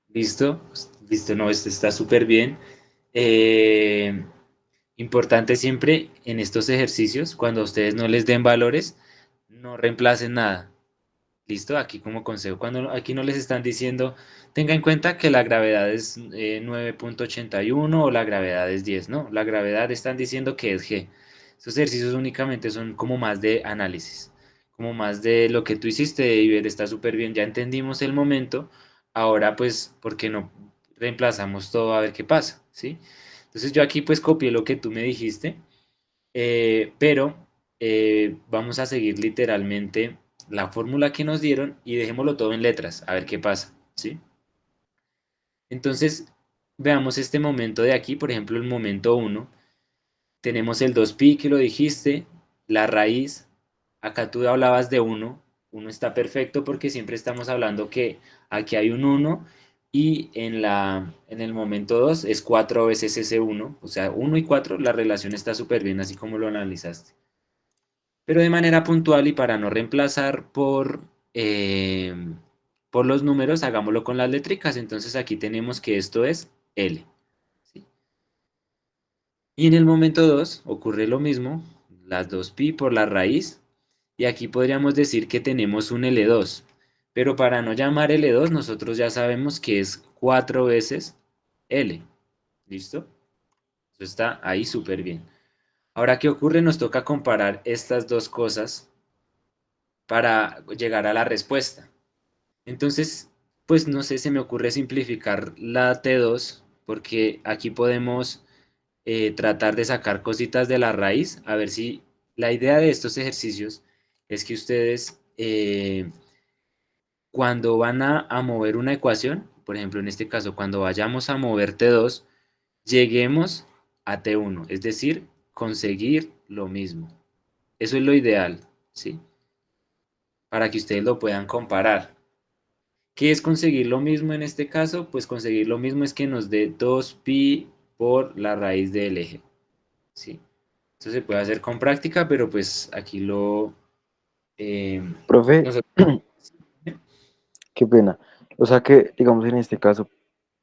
listo, listo, no, esto está súper bien. Eh, Importante siempre en estos ejercicios, cuando a ustedes no les den valores, no reemplacen nada. Listo, aquí como consejo, cuando aquí no les están diciendo, tenga en cuenta que la gravedad es 9,81 o la gravedad es 10, no, la gravedad están diciendo que es G. Estos ejercicios únicamente son como más de análisis, como más de lo que tú hiciste y ver, está súper bien, ya entendimos el momento, ahora pues, ¿por qué no reemplazamos todo a ver qué pasa? ¿Sí? Entonces yo aquí pues copié lo que tú me dijiste, pero vamos a seguir literalmente la fórmula que nos dieron y dejémoslo todo en letras, a ver qué pasa, ¿sí? Entonces, veamos este momento de aquí, por ejemplo, el momento uno. Tenemos el 2pi que lo dijiste, la raíz, acá tú hablabas de uno está perfecto porque siempre estamos hablando que aquí hay un uno y en el momento 2 es 4 veces ese uno, o sea, uno y 4 la relación está súper bien, así como lo analizaste. Pero de manera puntual y para no reemplazar eh, por los números, hagámoslo con las letricas. Entonces aquí tenemos que esto es L. ¿Sí? Y en el momento 2 ocurre lo mismo, las 2pi por la raíz, y aquí podríamos decir que tenemos un L2. Pero para no llamar L2, nosotros ya sabemos que es 4 veces L. ¿Listo? Eso está ahí súper bien. Ahora, ¿qué ocurre? Nos toca comparar estas dos cosas para llegar a la respuesta. Entonces, pues no sé, se me ocurre simplificar la T2 porque aquí podemos tratar de sacar cositas de la raíz, a ver si la idea de estos ejercicios es que ustedes cuando van a mover una ecuación, por ejemplo en este caso, cuando vayamos a mover T2, lleguemos a T1, es decir, conseguir lo mismo. Eso es lo ideal, ¿sí? Para que ustedes lo puedan comparar. ¿Qué es conseguir lo mismo en este caso? Pues conseguir lo mismo es que nos dé 2pi por la raíz del eje. ¿Sí? Esto se puede hacer con práctica, pero pues aquí lo... Profe, nosotros- qué pena. O sea que, digamos, en este caso,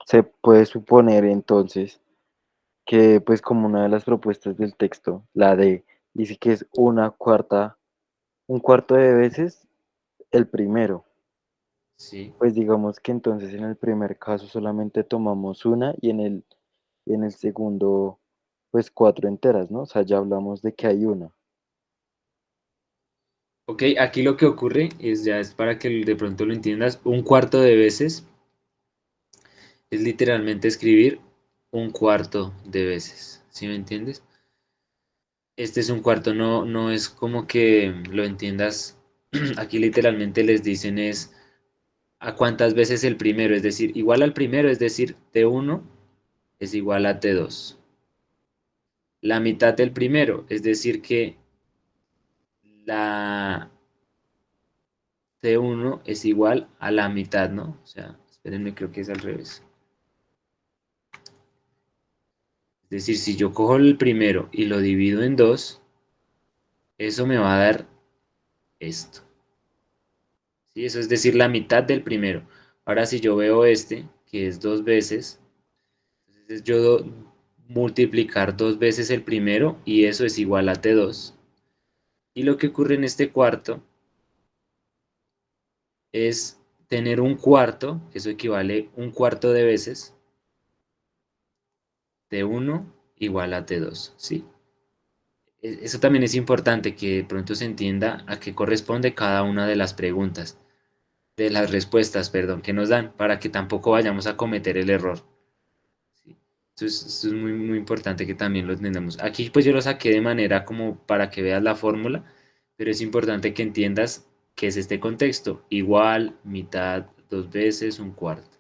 se puede suponer entonces que, pues, como una de las propuestas del texto, la D, dice que es una cuarta, un cuarto de veces el primero. ¿sí? Pues digamos que entonces en el primer caso solamente tomamos una y en el segundo, pues cuatro enteras, ¿no? O sea, ya hablamos de que hay una. Ok, aquí lo que ocurre es, ya es para que de pronto lo entiendas, un cuarto de veces es literalmente escribir un cuarto de veces, ¿sí me entiendes? Este es un cuarto, no es como que lo entiendas, aquí literalmente les dicen es a cuántas veces el primero, es decir, igual al primero, es decir, T1 es igual a T2. La mitad del primero, es decir, que la T1 es igual a la mitad, ¿no? O sea, espérenme, creo que es al revés. Es decir, si yo cojo el primero y lo divido en dos, eso me va a dar esto. ¿Sí? Eso es decir, la mitad del primero. Ahora si yo veo este, que es dos veces, entonces multiplicar dos veces el primero y eso es igual a T2. Y lo que ocurre en este cuarto es tener un cuarto, que eso equivale un cuarto de veces, T1 igual a T2, ¿sí? Eso también es importante que de pronto se entienda a qué corresponde cada una de las preguntas, de las respuestas, perdón, que nos dan, para que tampoco vayamos a cometer el error. ¿Sí? Esto es muy, muy importante que también lo entendamos. Aquí pues yo lo saqué de manera como para que veas la fórmula, pero es importante que entiendas qué es este contexto. Igual, mitad, dos veces, un cuarto.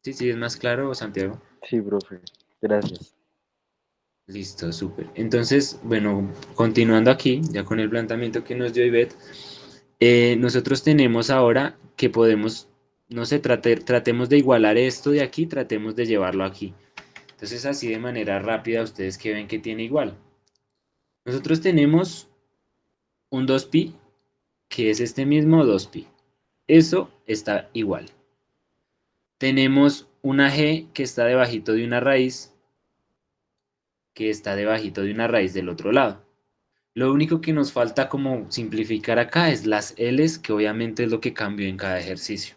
Sí, sí, es más claro, Santiago. Sí, profe, gracias. Listo, súper. Entonces, bueno, continuando aquí, ya con el planteamiento que nos dio Ivette, nosotros tenemos ahora que podemos, no sé, tratemos de igualar esto de aquí, tratemos de llevarlo aquí. Entonces, así de manera rápida, ustedes que ven que tiene igual. Nosotros tenemos un 2pi, que es este mismo 2pi. Eso está igual. Tenemos una g que está debajito de una raíz, que está debajito de una raíz del otro lado. Lo único que nos falta como simplificar acá es las L's, que obviamente es lo que cambió en cada ejercicio.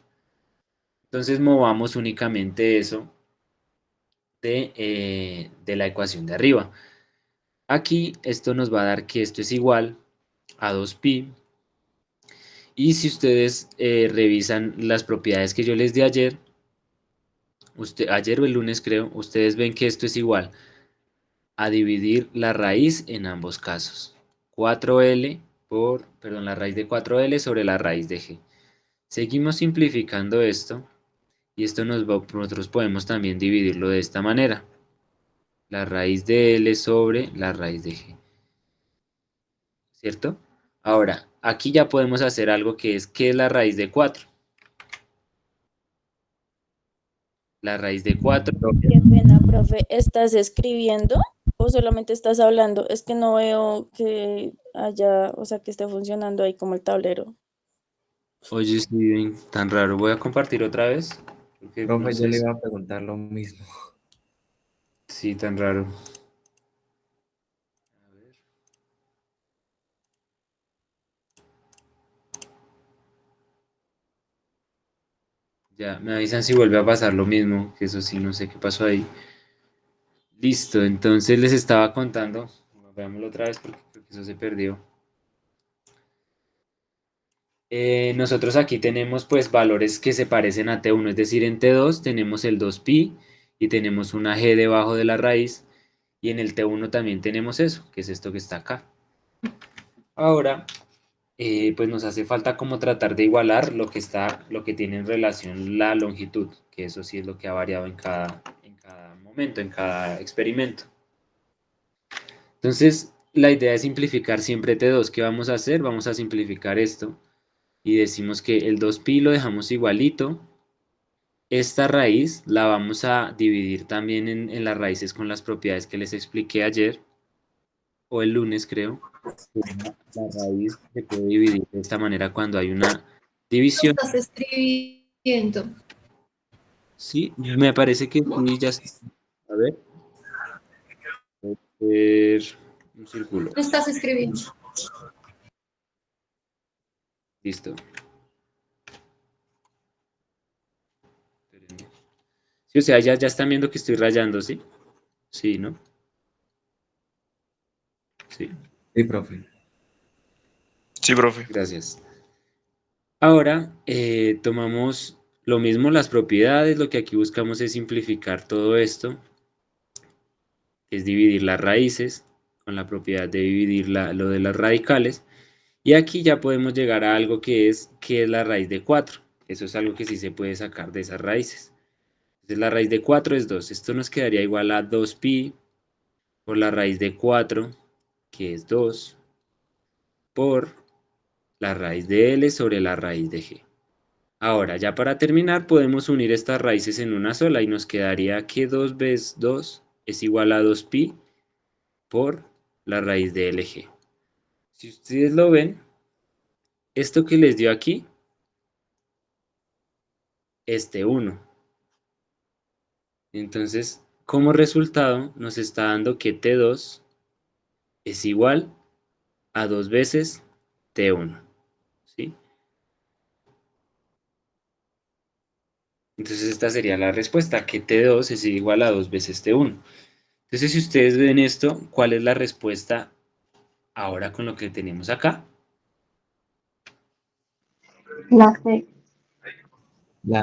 Entonces movamos únicamente eso de la ecuación de arriba. Aquí esto nos va a dar que esto es igual a 2pi. Y si ustedes revisan las propiedades que yo les di ayer, ayer o el lunes creo, ustedes ven que esto es igual a dividir la raíz en ambos casos. 4L perdón, la raíz de 4L sobre la raíz de G. Seguimos simplificando esto y esto nosotros podemos también dividirlo de esta manera. La raíz de L sobre la raíz de G. ¿Cierto? Ahora, aquí ya podemos hacer algo que es, ¿qué es la raíz de 4? La raíz de 4 Qué pena, profe. ¿Estás escribiendo o solamente estás hablando? Es que no veo que haya, o sea, que esté funcionando ahí como el tablero. oye, sí, tan raro. Voy a compartir otra vez, porque no Profe, yo sé le si... iba a preguntar lo mismo. Sí, tan raro. Ya, me avisan si vuelve a pasar lo mismo, que eso sí, no sé qué pasó ahí. Listo, entonces les estaba contando, veámoslo otra vez porque creo que eso se perdió. Nosotros aquí tenemos pues valores que se parecen a T1, es decir, en T2 tenemos el 2pi y tenemos una g debajo de la raíz y en el T1 también tenemos eso, que es esto que está acá. Ahora, pues nos hace falta como tratar de igualar lo que tiene en relación la longitud, que eso sí es lo que ha variado en cada momento, en cada experimento. Entonces, la idea es simplificar siempre T2. ¿Qué vamos a hacer? Vamos a simplificar esto y decimos que el 2pi lo dejamos igualito. Esta raíz la vamos a dividir también en las raíces con las propiedades que les expliqué ayer, o el lunes creo. La raíz se puede dividir de esta manera cuando hay una Lo división. estás escribiendo. Sí, me parece que sí, ya está. A ver, ver, un círculo. Lo estás escribiendo. Listo. Espérenme. Sí, o sea, ya están viendo que estoy rayando, ¿sí? Sí, ¿no? Sí, Sí, profe. Sí, profe. gracias. Ahora tomamos lo mismo, las propiedades, lo que aquí buscamos es simplificar todo esto, es dividir las raíces con la propiedad de dividir lo de las radicales. Y aquí ya podemos llegar a algo que es la raíz de 4. Eso es algo que sí se puede sacar de esas raíces. Entonces la raíz de 4 es 2. Esto nos quedaría igual a 2pi por la raíz de 4, que es 2, por la raíz de L sobre la raíz de G. Ahora, ya para terminar, podemos unir estas raíces en una sola y nos quedaría que 2 veces 2 es igual a 2pi por la raíz de LG. Si ustedes lo ven, esto que les dio aquí, este 1. Entonces, como resultado, nos está dando que T2 es igual a 2 veces T1. ¿Sí? Entonces, esta sería la respuesta, que T2 es igual a 2 veces T1. Entonces, si ustedes ven esto, ¿cuál es la respuesta ahora con lo que tenemos acá? La C. La,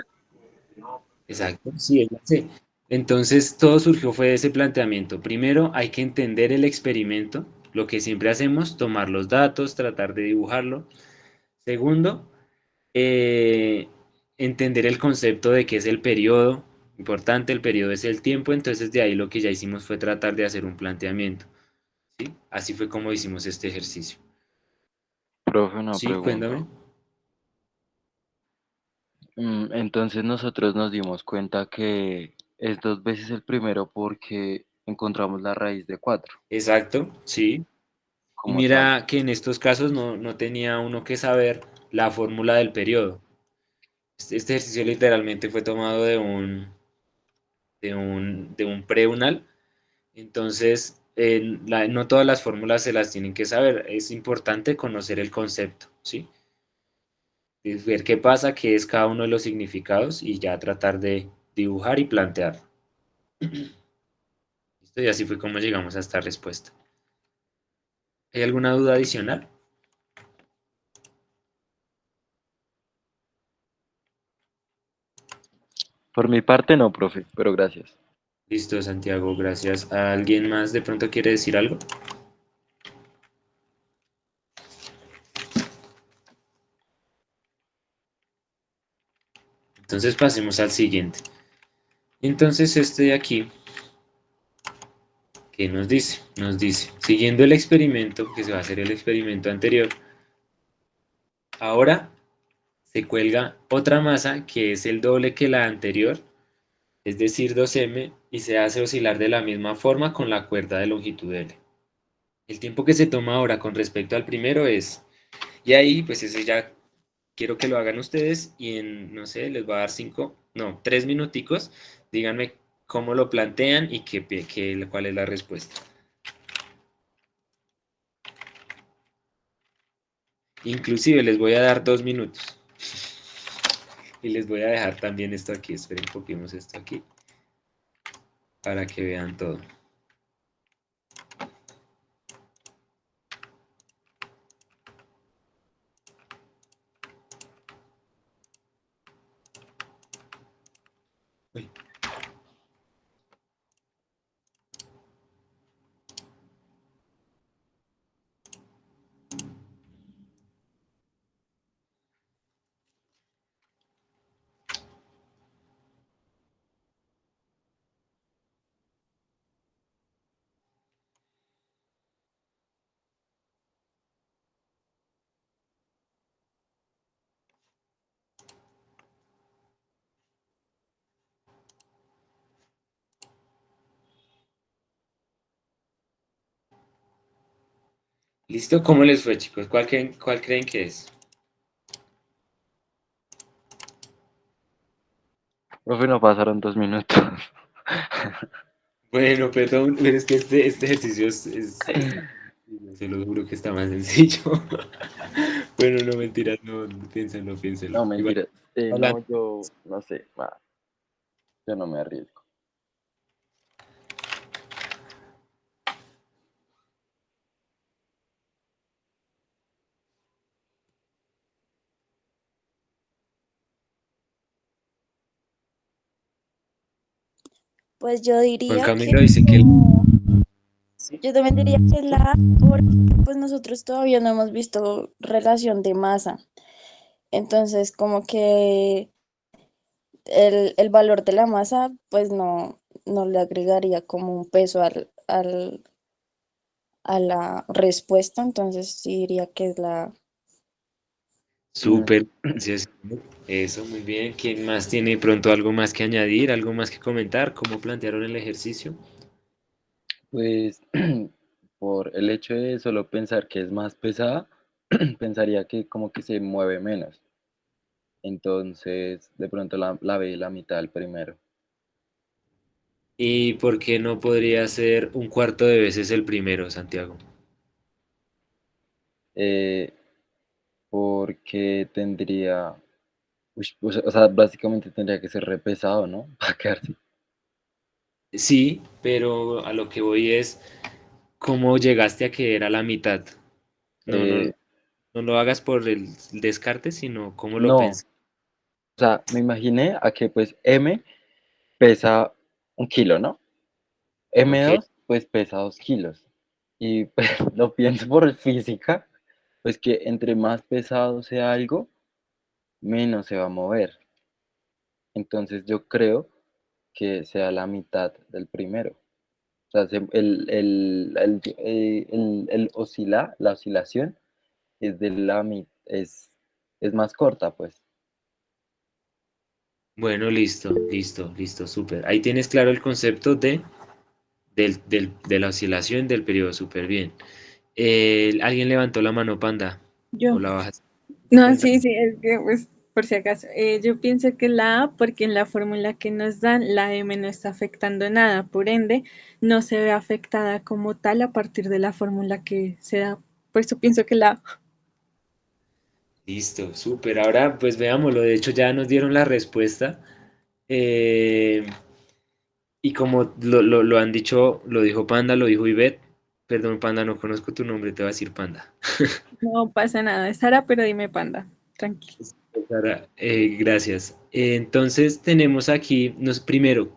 Exacto, sí, es la C. Entonces, todo surgió fue de ese planteamiento. Primero, hay que entender el experimento, lo que siempre hacemos, tomar los datos, tratar de dibujarlo. Segundo, eh, entender el concepto de qué es el periodo. Importante, el periodo es el tiempo, entonces de ahí lo que ya hicimos fue tratar de hacer un planteamiento. ¿Sí? Así fue como hicimos este ejercicio. Profe, una Sí, pregunta. cuéntame. Entonces nosotros nos dimos cuenta que es 2 veces el primero porque encontramos la raíz de 4 Exacto, sí. Y como tal. mira que en estos casos no tenía uno que saber la fórmula del periodo. Este ejercicio literalmente fue tomado de un preunal. Entonces, no todas las fórmulas se las tienen que saber. Es importante conocer el concepto, ¿sí? Es ver qué pasa, qué es cada uno de los significados y ya tratar de dibujar y plantear. ¿Listo? Y así fue como llegamos a esta respuesta. ¿Hay alguna duda adicional? Por mi parte no, profe, pero gracias. Listo, Santiago, gracias. ¿Alguien más de pronto quiere decir algo? Entonces pasemos al siguiente. Entonces este de aquí, ¿qué nos dice? Nos dice, siguiendo el experimento, que se va a hacer el experimento anterior, ahora se cuelga otra masa que es el doble que la anterior, es decir, 2m, y se hace oscilar de la misma forma con la cuerda de longitud L. El tiempo que se toma ahora con respecto al primero es, y ahí pues ese ya quiero que lo hagan ustedes y en, no sé, les voy a dar 3 minuticos, díganme cómo lo plantean y cuál es la respuesta. Inclusive les voy a dar 2 minutos. Y les voy a dejar también esto aquí. Esperen, copiemos esto aquí para que vean todo. Uy. ¿Listo? ¿Cómo les fue, chicos? Cuál creen que es? Profe, no pasaron 2 minutos. Bueno, perdón, pero es que este ejercicio está sencillo, se lo juro que está más sencillo. Bueno, no mentiras, no, piénsenlo, piénsenlo. No, Igual, mentiras. hablando. No, yo no sé. Yo no me arriesgo. Pues yo Juan diría que Camilo dice que sí. yo también diría que es la A, porque pues nosotros todavía no hemos visto relación de masa. Entonces, como que el valor de la masa, pues no le agregaría como un peso a la respuesta. Entonces, sí diría que es la A. Mm, Súper, gracias. Eso, muy bien. ¿Quién más tiene pronto algo más que añadir, algo más que comentar? ¿Cómo plantearon el ejercicio? Pues por el hecho de solo pensar que es más pesada, pensaría que como que se mueve menos. Entonces, de pronto la ve la mitad del primero. ¿Y por qué no podría ser un cuarto de veces el primero, Santiago? Eh, Porque tendría, o sea, básicamente tendría que ser repesado, ¿no? Para quedarse. Sí, pero a lo que voy es cómo llegaste a que era la mitad. No, no, Eh, no lo hagas por el descarte, sino cómo lo no, pensé. o sea, me imaginé a que pues M pesa 1 kilo, ¿no? Ok. M2 pues pesa 2 kilos. Y pues lo pienso por física, pues que entre más pesado sea algo, menos se va a mover. Entonces yo creo que sea la mitad del primero. O sea, la oscilación es de es más corta, pues. Bueno, listo, listo, listo, súper. Ahí tienes claro el concepto de la oscilación del periodo, súper bien. ¿Alguien levantó la mano, Panda? ¿O Yo. la bajas? No, Cuenta. sí, sí, es que pues por si acaso. Yo pienso que la A, porque en la fórmula que nos dan, la M no está afectando nada, por ende, no se ve afectada como tal a partir de la fórmula que se da. Por eso pienso que la A. Listo, súper. Ahora, pues veámoslo. De hecho, ya nos dieron la respuesta. Eh, y como lo han dicho, lo dijo Panda, lo dijo Ivette. Perdón, Panda, no conozco tu nombre, te voy a decir Panda. No pasa nada, es Sara, pero dime panda, tranquilo. Sara, gracias. Entonces tenemos aquí, primero,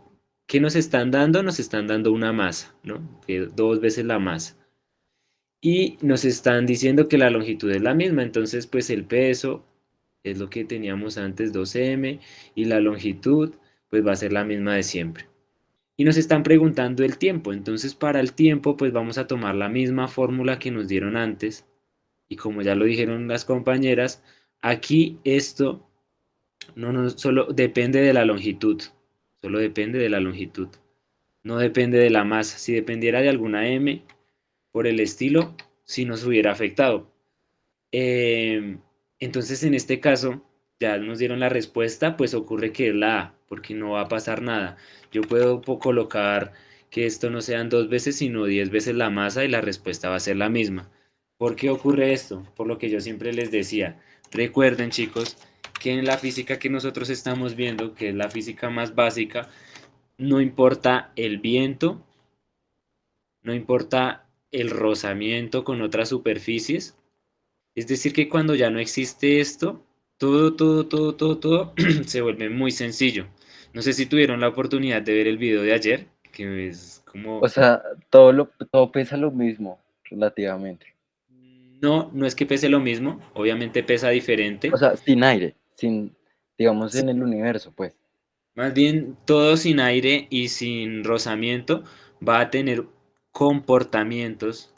¿qué nos están dando? Nos están dando una masa, ¿no? Que dos veces la masa. Y nos están diciendo que la longitud es la misma, entonces pues el peso es lo que teníamos antes, 2m, y la longitud pues va a ser la misma de siempre. Y nos están preguntando el tiempo, entonces para el tiempo pues vamos a tomar la misma fórmula que nos dieron antes, y como ya lo dijeron las compañeras, aquí esto no solo depende de la longitud, solo depende de la longitud, no depende de la masa. Si dependiera de alguna m por el estilo, sí nos hubiera afectado. Eh, entonces, en este caso, ya nos dieron la respuesta, pues ocurre que es la A, porque no va a pasar nada. Yo puedo colocar que esto no sean dos veces, sino 10 veces la masa y la respuesta va a ser la misma. ¿Por qué ocurre esto? Por lo que yo siempre les decía. Recuerden, chicos, que en la física que nosotros estamos viendo, que es la física más básica, no importa el viento, no importa el rozamiento con otras superficies, es decir, que cuando ya no existe esto, todo se vuelve muy sencillo. No sé si tuvieron la oportunidad de ver el video de ayer, que es O como, sea, todo pesa lo mismo, relativamente. no es que pese lo mismo, obviamente pesa O diferente. sea, sin aire, digamos, Sí, en el universo, pues. más bien, todo sin aire y sin rozamiento va a tener comportamientos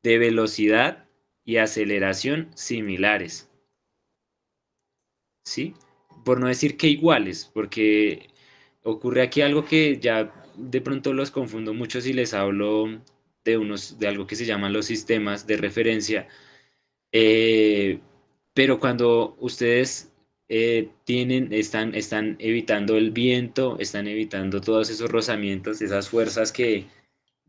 de velocidad y aceleración similares, ¿sí? Por no decir que iguales, porque ocurre aquí algo que ya de pronto los confundo mucho si les hablo de algo que se llaman los sistemas de referencia. Eh, pero cuando ustedes están evitando el viento, están evitando todos esos rozamientos, esas fuerzas que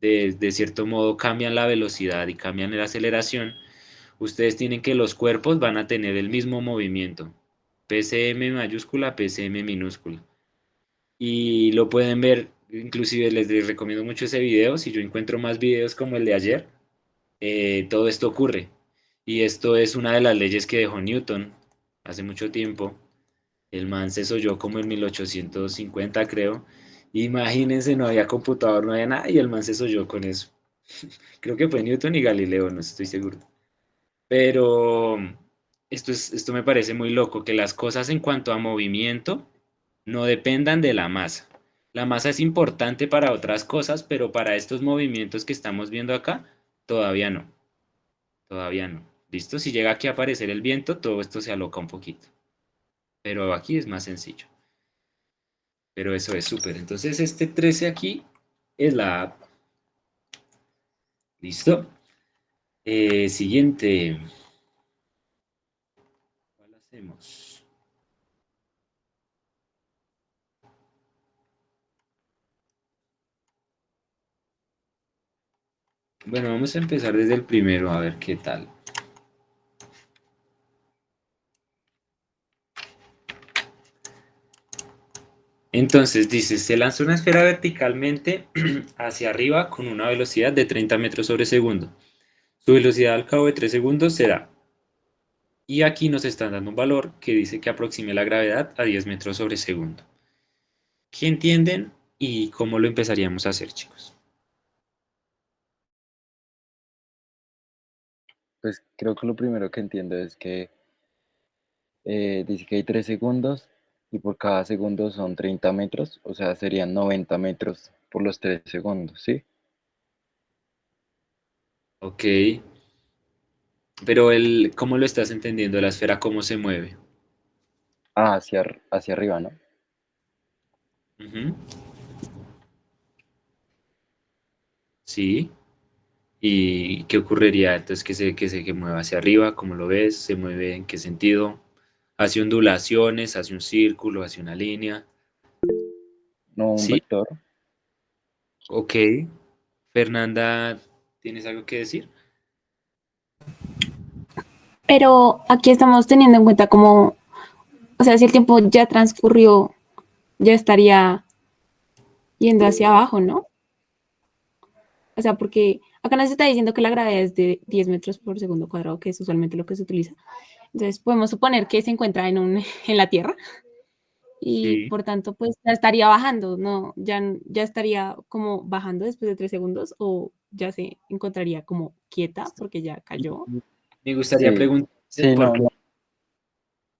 de cierto modo cambian la velocidad y cambian la aceleración, ustedes tienen que los cuerpos van a tener el mismo movimiento, PCM mayúscula, PCM minúscula. Y lo pueden ver, inclusive les recomiendo mucho ese video, si yo encuentro más videos como el de ayer, todo esto ocurre. Y esto es una de las leyes que dejó Newton hace mucho tiempo. El man se soñó como en 1850, creo. Imagínense, no había computador, no había nada, y el man se soñó con eso. Creo que fue Newton y Galileo, no estoy seguro. Pero esto me parece muy loco, que las cosas en cuanto a movimiento no dependan de la masa. La masa es importante para otras cosas, pero para estos movimientos que estamos viendo acá, todavía no. Todavía no. ¿Listo? Si llega aquí a aparecer el viento, todo esto se aloca un poquito. Pero aquí es más sencillo. Pero eso es súper. Entonces este 13 aquí es la app. ¿Listo? Siguiente. ¿Cuál hacemos? Bueno, vamos a empezar desde el primero a ver qué tal. Entonces dice, se lanza una esfera verticalmente hacia arriba con una velocidad de 30 metros sobre segundo. Su velocidad al cabo de 3 segundos será. Y aquí nos están dando un valor que dice que aproxime la gravedad a 10 metros sobre segundo. ¿Qué entienden y cómo lo empezaríamos a hacer, chicos? Pues creo que lo primero que entiendo es que dice que hay 3 segundos y por cada segundo son 30 metros, o sea, serían 90 metros por los 3 segundos, ¿sí? Ok, pero ¿cómo lo estás entendiendo? La esfera, ¿cómo se mueve? Ah, hacia arriba, ¿no? Ujú. Sí. ¿Y qué ocurriría? Entonces, que mueva hacia arriba, ¿cómo lo ves? ¿Se mueve en qué sentido? ¿Hace ondulaciones? ¿Hace un círculo? ¿Hace una línea? No un Sí, vector. ok. Fernanda, ¿tienes algo que decir? Pero aquí estamos teniendo en cuenta como, o sea, si el tiempo ya transcurrió, ya estaría yendo hacia abajo, ¿no? O sea, porque acá nos está diciendo que la gravedad es de 10 metros por segundo cuadrado, que es usualmente lo que se utiliza. Entonces, podemos suponer que se encuentra en la Tierra y Sí. por tanto, pues ya estaría bajando, ¿no? Ya estaría como bajando después de 3 segundos o ya se encontraría como quieta porque ya cayó. Me gustaría Sí, preguntar sí, por no, qué. no,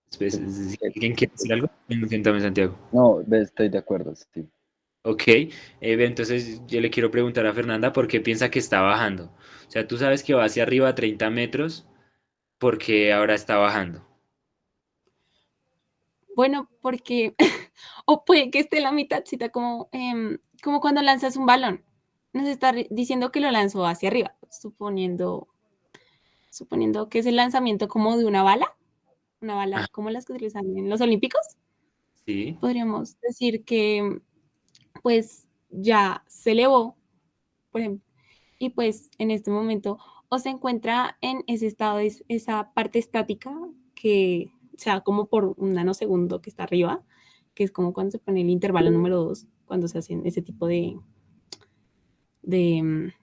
Después, si ¿alguien quiere decir algo? Inténtame, Santiago. no, estoy de acuerdo, sí. Ok, entonces yo le quiero preguntar a Fernanda por qué piensa que está bajando. O sea, tú sabes que va hacia arriba a 30 metros, ¿por qué ahora está bajando? Bueno, porque, o puede que esté la mitadcita como, como cuando lanzas un balón. Nos está diciendo que lo lanzó hacia arriba, suponiendo que es el lanzamiento como de una Ah, bala como las que utilizan en los Olímpicos. sí. Podríamos decir que pues ya se elevó, por ejemplo, y pues en este momento o se encuentra en ese estado, esa parte estática que sea como por un nanosegundo que está arriba, que es como cuando se pone el intervalo número 2, cuando se hacen ese tipo de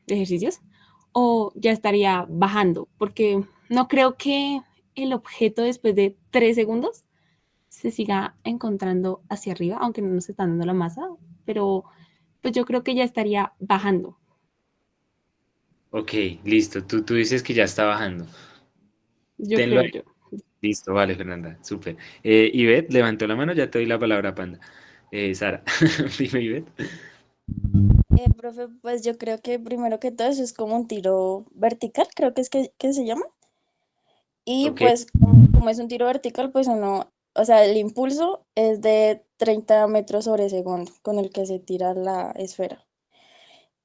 ejercicios, o ya estaría bajando, porque no creo que el objeto después de 3 segundos se siga encontrando hacia arriba, aunque no nos está dando la masa, pero pues yo creo que ya estaría bajando. Ok, listo. Tú dices que ya está bajando. Yo Tenlo creo ahí. yo. Listo, vale, Fernanda. Súper. Ivette levantó la mano, ya te doy la palabra, Panda. Sara, dime, Ivette. Profe, pues yo creo que primero que todo eso es como un tiro vertical, creo que es que se llama. Y Ok, pues como es un tiro vertical, pues uno, o sea, el impulso es de 30 metros sobre segundo con el que se tira la esfera.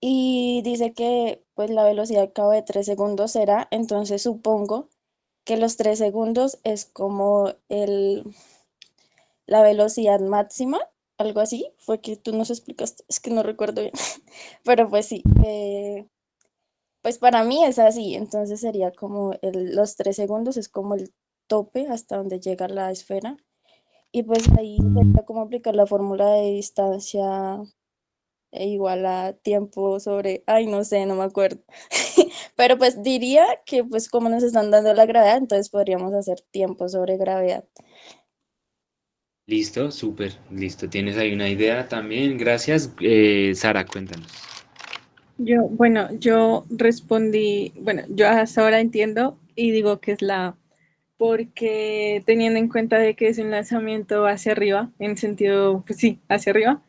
y dice que pues la velocidad a cabo de 3 segundos será, entonces supongo que los 3 segundos es como la velocidad máxima, algo así, fue que tú nos explicaste, es que no recuerdo bien, pero pues sí, pues para mí es así, entonces sería como los 3 segundos es como el tope hasta donde llega la esfera, y pues ahí sería como aplicar la fórmula de distancia igual a tiempo sobre, ay, no sé, no me acuerdo. Pero pues diría que pues como nos están dando la gravedad, entonces podríamos hacer tiempo sobre gravedad. Listo, súper, listo. ¿Tienes ahí una idea también? Gracias. Sara, cuéntanos. Yo respondí, bueno, yo hasta ahora entiendo y digo que es la A, porque teniendo en cuenta de que es un lanzamiento hacia arriba, en sentido, pues sí, hacia arriba,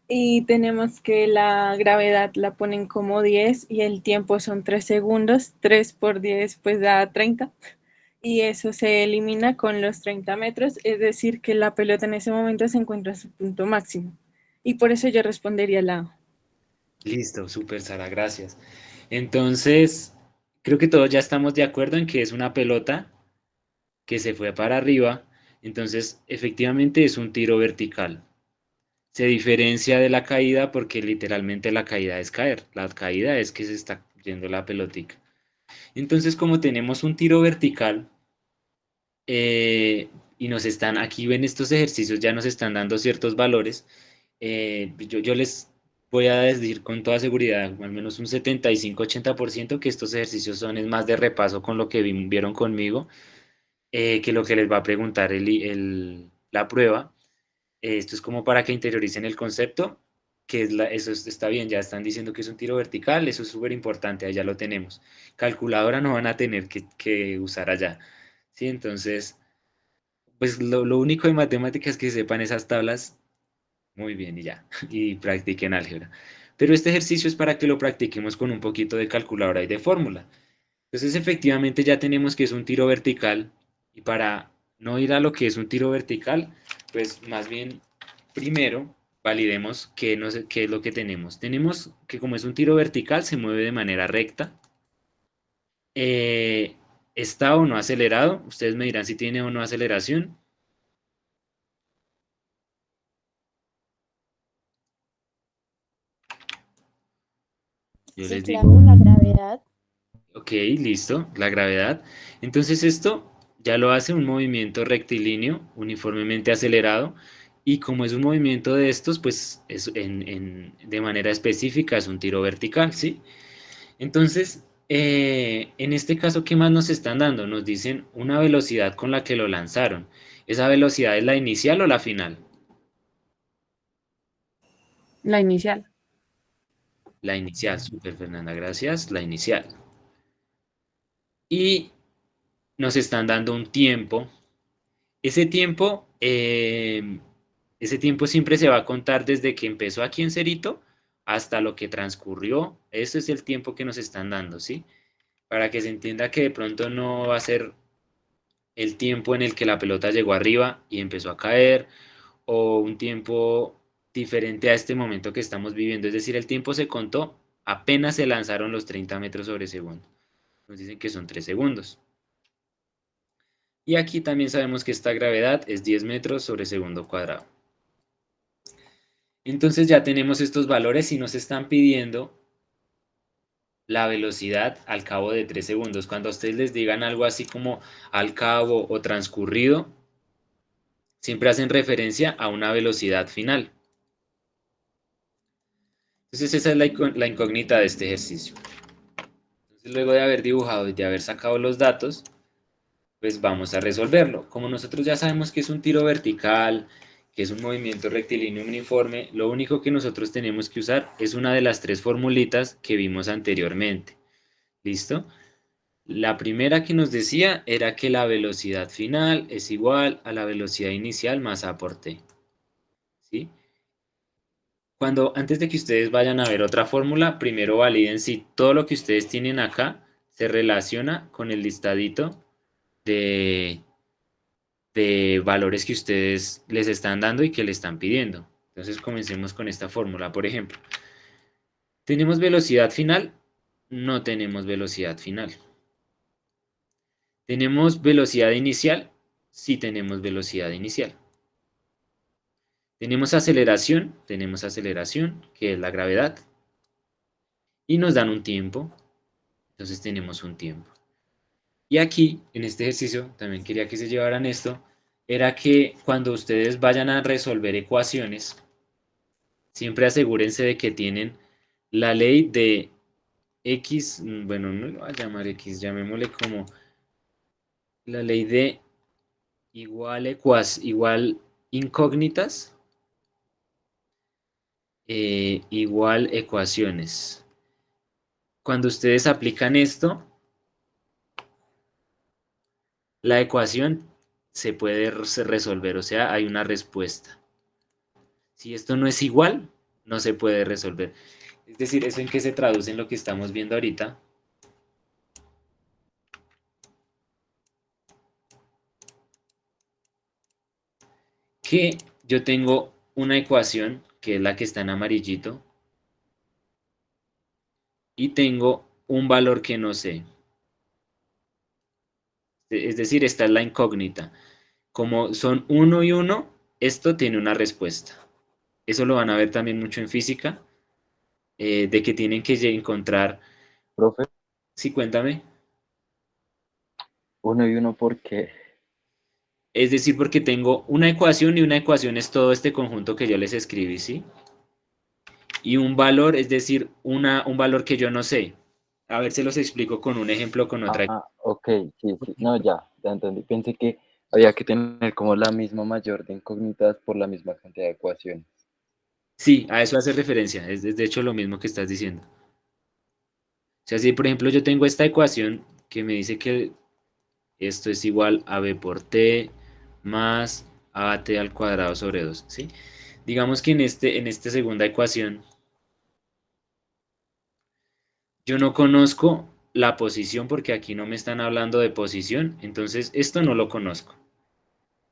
y tenemos que la gravedad la ponen como 10 y el tiempo son 3 segundos, 3 por 10 pues da 30 y eso se elimina con los 30 metros, es decir, que la pelota en ese momento se encuentra a su punto máximo. Y por eso yo respondería la A. Listo, súper, Sara, gracias. Entonces, creo que todos ya estamos de acuerdo en que es una pelota que se fue para arriba. Entonces, efectivamente es un tiro vertical. Se diferencia de la caída porque literalmente la caída es caer. La caída es que se está yendo la pelotica. Entonces, como tenemos un tiro vertical, y nos están, aquí ven estos ejercicios, ya nos están dando ciertos valores. Yo les voy a decir con toda seguridad, al menos un 75-80% que estos ejercicios son es más de repaso con lo que vieron conmigo, que lo que les va a preguntar la prueba. Esto es como para que interioricen el concepto, que eso está bien, ya están diciendo que es un tiro vertical, eso es súper importante, allá lo tenemos. Calculadora no van a tener que usar allá. ¿Sí? Entonces, pues lo único de matemáticas es que sepan esas tablas muy bien y ya, y practiquen álgebra. Pero este ejercicio es para que lo practiquemos con un poquito de calculadora y de fórmula. Entonces, efectivamente ya tenemos que es un tiro vertical y para no ir a lo que es un tiro vertical, pues más bien primero validemos qué, no sé, qué es lo que tenemos. Tenemos que como es un tiro vertical, se mueve de manera recta. Eh, ¿Está o no acelerado? Ustedes me dirán si tiene o no aceleración. Yo Sí, les claro, digo, la gravedad. ok, listo, la gravedad. Entonces esto ya lo hace un movimiento rectilíneo, uniformemente acelerado, y como es un movimiento de estos, pues es de manera específica es un tiro vertical, ¿sí? Entonces, en este caso, ¿qué más nos están dando? Nos dicen una velocidad con la que lo lanzaron. ¿Esa velocidad es la inicial o la final? La inicial. La inicial, súper Fernanda, gracias, la inicial. Y nos están dando un tiempo. Ese tiempo, ese tiempo siempre se va a contar desde que empezó aquí en Cerito hasta lo que transcurrió. Ese es el tiempo que nos están dando, ¿sí? Para que se entienda que de pronto no va a ser el tiempo en el que la pelota llegó arriba y empezó a caer, o un tiempo diferente a este momento que estamos viviendo. Es decir, el tiempo se contó apenas se lanzaron los 30 metros sobre segundo. Nos dicen que son 3 segundos. Y aquí también sabemos que esta gravedad es 10 metros sobre segundo cuadrado. Entonces ya tenemos estos valores y nos están pidiendo la velocidad al cabo de 3 segundos. Cuando a ustedes les digan algo así como al cabo o transcurrido, siempre hacen referencia a una velocidad final. Entonces esa es la incógnita de este ejercicio. Entonces luego de haber dibujado y de haber sacado los datos, pues vamos a resolverlo. Como nosotros ya sabemos que es un tiro vertical, que es un movimiento rectilíneo uniforme, lo único que nosotros tenemos que usar es una de las 3 formulitas que vimos anteriormente. ¿Listo? La primera que nos decía era que la velocidad final es igual a la velocidad inicial más a por t. ¿Sí? Antes de que ustedes vayan a ver otra fórmula, primero validen si todo lo que ustedes tienen acá se relaciona con el listadito de, de valores que ustedes les están dando y que le están pidiendo. Entonces comencemos con esta fórmula, por ejemplo. ¿Tenemos velocidad final? No tenemos velocidad final. ¿Tenemos velocidad inicial? Sí tenemos velocidad inicial. ¿Tenemos aceleración? Tenemos aceleración, que es la gravedad. Y nos dan un tiempo. Entonces tenemos un tiempo. Y aquí, en este ejercicio, también quería que se llevaran esto, era que cuando ustedes vayan a resolver ecuaciones, siempre asegúrense de que tienen la ley de X, bueno, no lo voy a llamar X, llamémosle como la ley de igual incógnitas, igual ecuaciones. Cuando ustedes aplican esto, la ecuación se puede resolver, o sea, hay una respuesta. Si esto no es igual, no se puede resolver. Es decir, ¿eso en qué se traduce en lo que estamos viendo ahorita? Que yo tengo una ecuación, que es la que está en amarillito, y tengo un valor que no sé. Es decir, esta es la incógnita. Como son 1 y 1, esto tiene una respuesta. Eso lo van a ver también mucho en física, de que tienen que encontrar... Profe, Sí, cuéntame. 1 y 1, ¿por qué? Es decir, porque tengo una ecuación y una ecuación es todo este conjunto que yo les escribí, ¿sí? Y un valor, es decir, un valor que yo no sé. A ver, se los explico con un ejemplo, con otra. Ah, ok, sí, sí. No, ya entendí. Pensé que había que tener como la misma mayor de incógnitas por la misma cantidad de ecuaciones. Sí, a eso hace referencia. Es de hecho lo mismo que estás diciendo. O sea, si por ejemplo yo tengo esta ecuación que me dice que esto es igual a b por t más at al cuadrado sobre 2, ¿sí? Digamos que en esta segunda ecuación yo no conozco la posición porque aquí no me están hablando de posición, entonces esto no lo conozco.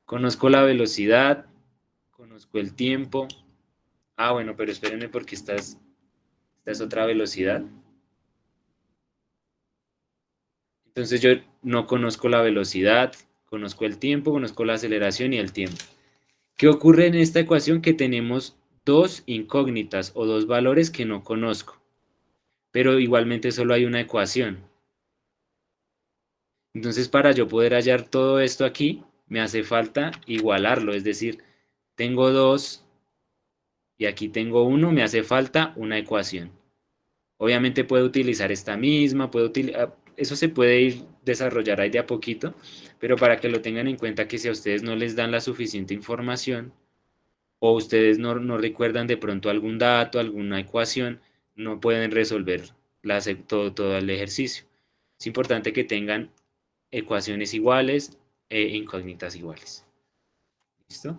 Conozco la velocidad, conozco el tiempo. Ah, bueno, pero espérenme porque esta es otra velocidad. Entonces yo no conozco la velocidad, conozco el tiempo, conozco la aceleración y el tiempo. ¿Qué ocurre en esta ecuación? Que tenemos dos incógnitas o dos valores que no conozco, pero igualmente solo hay una ecuación. Entonces para yo poder hallar todo esto aquí, me hace falta igualarlo, es decir, tengo 2 y aquí tengo 1, me hace falta una ecuación. Obviamente puedo utilizar esta misma, eso se puede ir desarrollar ahí de a poquito, pero para que lo tengan en cuenta que si a ustedes no les dan la suficiente información o ustedes no recuerdan de pronto algún dato, alguna ecuación, no pueden resolver todo el ejercicio. Es importante que tengan ecuaciones iguales e incógnitas iguales. ¿Listo?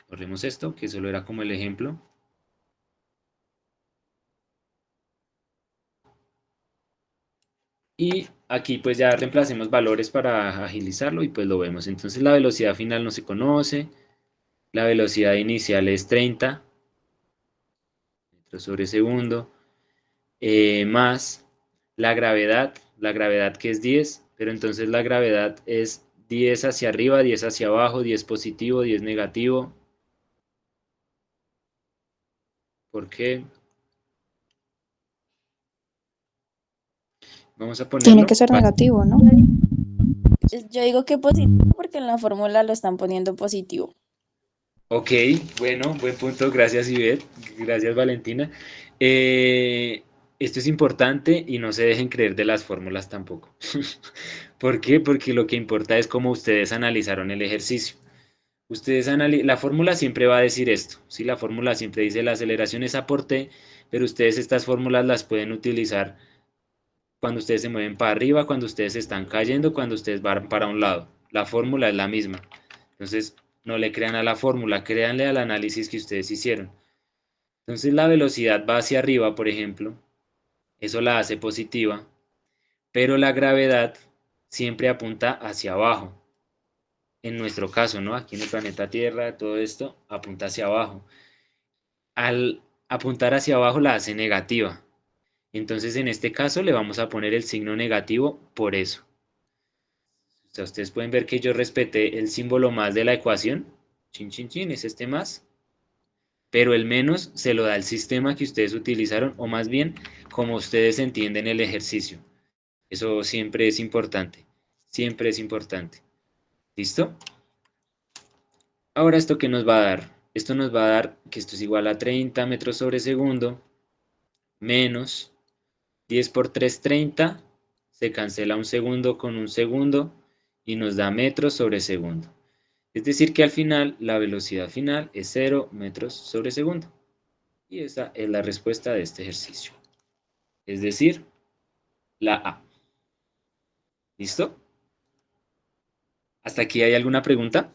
Borremos esto, que solo era como el ejemplo. Y aquí pues ya reemplacemos valores para agilizarlo y pues lo vemos. Entonces la velocidad final no se conoce. La velocidad inicial es 30 metros sobre segundo. Más la gravedad que es 10, pero entonces la gravedad es 10 hacia arriba, 10 hacia abajo, 10 positivo, 10 negativo. ¿Por qué? Vamos a Tiene ponerlo. que ser negativo, ¿no? Yo digo que positivo porque en la fórmula lo están poniendo positivo. Ok, bueno, buen punto. Gracias, Ivette. Gracias, Valentina. Esto es importante y no se dejen creer de las fórmulas tampoco. ¿Por qué? Porque lo que importa es cómo ustedes analizaron el ejercicio. La fórmula siempre va a decir esto. ¿Sí? La fórmula siempre dice la aceleración es a por t, pero ustedes estas fórmulas las pueden utilizar cuando ustedes se mueven para arriba, cuando ustedes están cayendo, cuando ustedes van para un lado. La fórmula es la misma. Entonces, no le crean a la fórmula, créanle al análisis que ustedes hicieron. Entonces, la velocidad va hacia arriba, por ejemplo. Eso la hace positiva. Pero la gravedad siempre apunta hacia abajo. En nuestro caso, ¿no? Aquí en el planeta Tierra, todo esto apunta hacia abajo. Al apuntar hacia abajo la hace negativa. Entonces, en este caso, le vamos a poner el signo negativo por eso. O sea, ustedes pueden ver que yo respeté el símbolo más de la ecuación. Chin, chin, chin, es este más. Pero el menos se lo da el sistema que ustedes utilizaron, o más bien, como ustedes entienden el ejercicio. Eso siempre es importante. Siempre es importante. ¿Listo? Ahora, ¿esto qué nos va a dar? Esto nos va a dar que esto es igual a 30 metros sobre segundo menos 10 por 3, 30. Se cancela un segundo con un segundo y nos da metros sobre segundo. Es decir que al final la velocidad final es 0 metros sobre segundo. Y esa es la respuesta de este ejercicio. Es decir, la A. ¿Listo? ¿Hasta aquí hay alguna pregunta?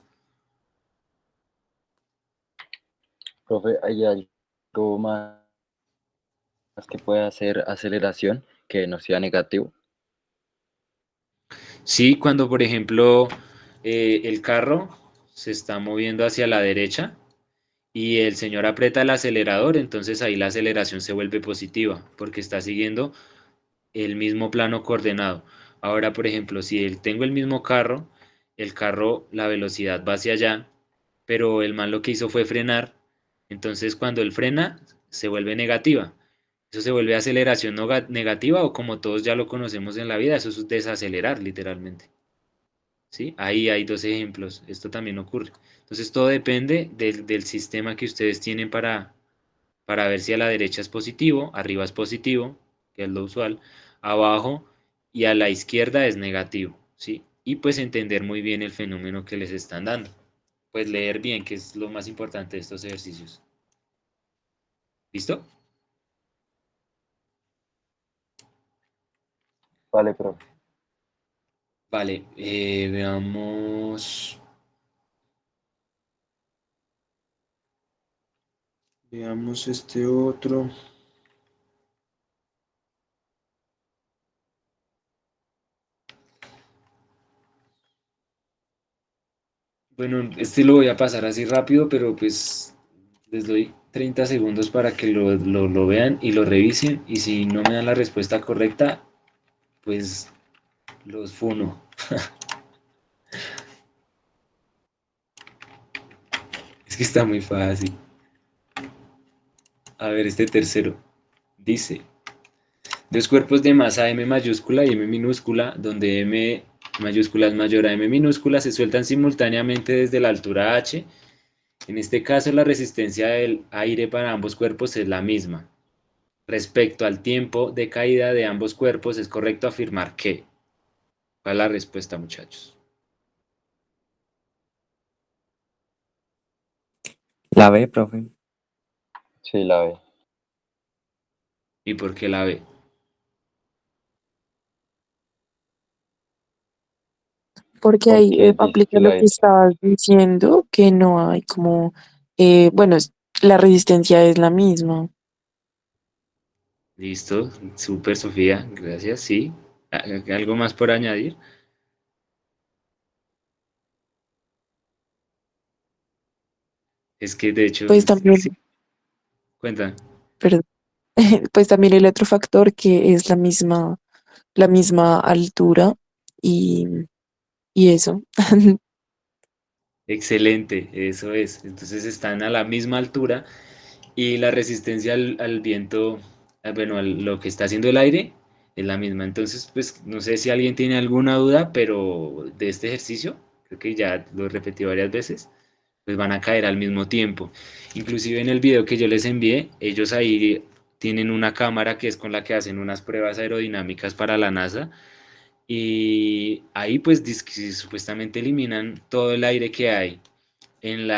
Profe, ¿hay algo más que pueda hacer aceleración que no sea negativo? Sí, cuando por ejemplo el carro se está moviendo hacia la derecha y el señor aprieta el acelerador, entonces ahí la aceleración se vuelve positiva porque está siguiendo el mismo plano coordenado. Ahora, por ejemplo, si tengo el mismo carro, el carro, la velocidad va hacia allá, pero el man lo que hizo fue frenar, entonces cuando él frena, se vuelve negativa. Eso se vuelve aceleración negativa o como todos ya lo conocemos en la vida, eso es desacelerar literalmente. ¿Sí? Ahí hay dos ejemplos, esto también ocurre. Entonces todo depende del sistema que ustedes tienen para ver si a la derecha es positivo, arriba es positivo, que es lo usual, abajo y a la izquierda es negativo, ¿sí? Y pues entender muy bien el fenómeno que les están dando. Pues leer bien, que es lo más importante de estos ejercicios. ¿Listo? Vale, profe. Vale, veamos. Veamos este otro. Bueno, este lo voy a pasar así rápido, pero pues les doy 30 segundos para que lo vean y lo revisen. Y si no me dan la respuesta correcta, pues los funo. Es que está muy fácil. A ver, este tercero. Dice, dos cuerpos de masa M mayúscula y M minúscula, donde M mayúscula es mayor a M minúscula, se sueltan simultáneamente desde la altura H. En este caso, la resistencia del aire para ambos cuerpos es la misma. Respecto al tiempo de caída de ambos cuerpos, es correcto afirmar que. ¿Cuál es la respuesta, muchachos? La B, profe. Sí, la ve. ¿Y por qué la B? Porque ahí Porque dice aplica que lo la que E. estabas diciendo, que no hay como, bueno, la resistencia es la misma. Listo, súper Sofía, gracias, sí. ¿Algo más por añadir? Es que de hecho, Pues también, sí, cuenta. perdón, pues también el otro factor que es la misma altura y, y eso. Excelente, eso es. Entonces están a la misma altura y la resistencia al viento, bueno, a lo que está haciendo el aire es la misma. Entonces, pues no sé si alguien tiene alguna duda, pero de este ejercicio, creo que ya lo repetí varias veces, pues van a caer al mismo tiempo. Inclusive en el video que yo les envié, ellos ahí tienen una cámara que es con la que hacen unas pruebas aerodinámicas para la NASA y ahí pues supuestamente eliminan todo el aire que hay en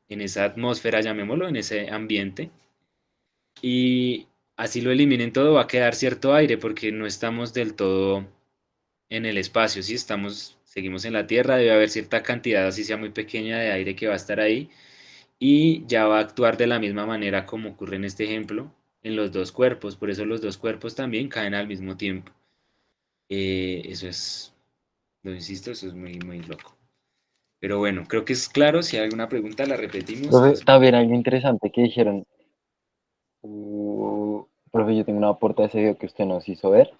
esa atmósfera, llamémoslo, en ese ambiente, y así lo eliminen todo, va a quedar cierto aire porque no estamos del todo en el espacio, si estamos, seguimos en la Tierra, debe haber cierta cantidad, así sea muy pequeña, de aire que va a estar ahí y ya va a actuar de la misma manera como ocurre en este ejemplo en los dos cuerpos, por eso los dos cuerpos también caen al mismo tiempo. Eso es, lo insisto, eso es muy, muy loco. Pero bueno, creo que es claro. Si hay alguna pregunta, la repetimos. Profe, también algo interesante que dijeron, Profe, yo tengo una aporte a ese video que usted nos hizo ver.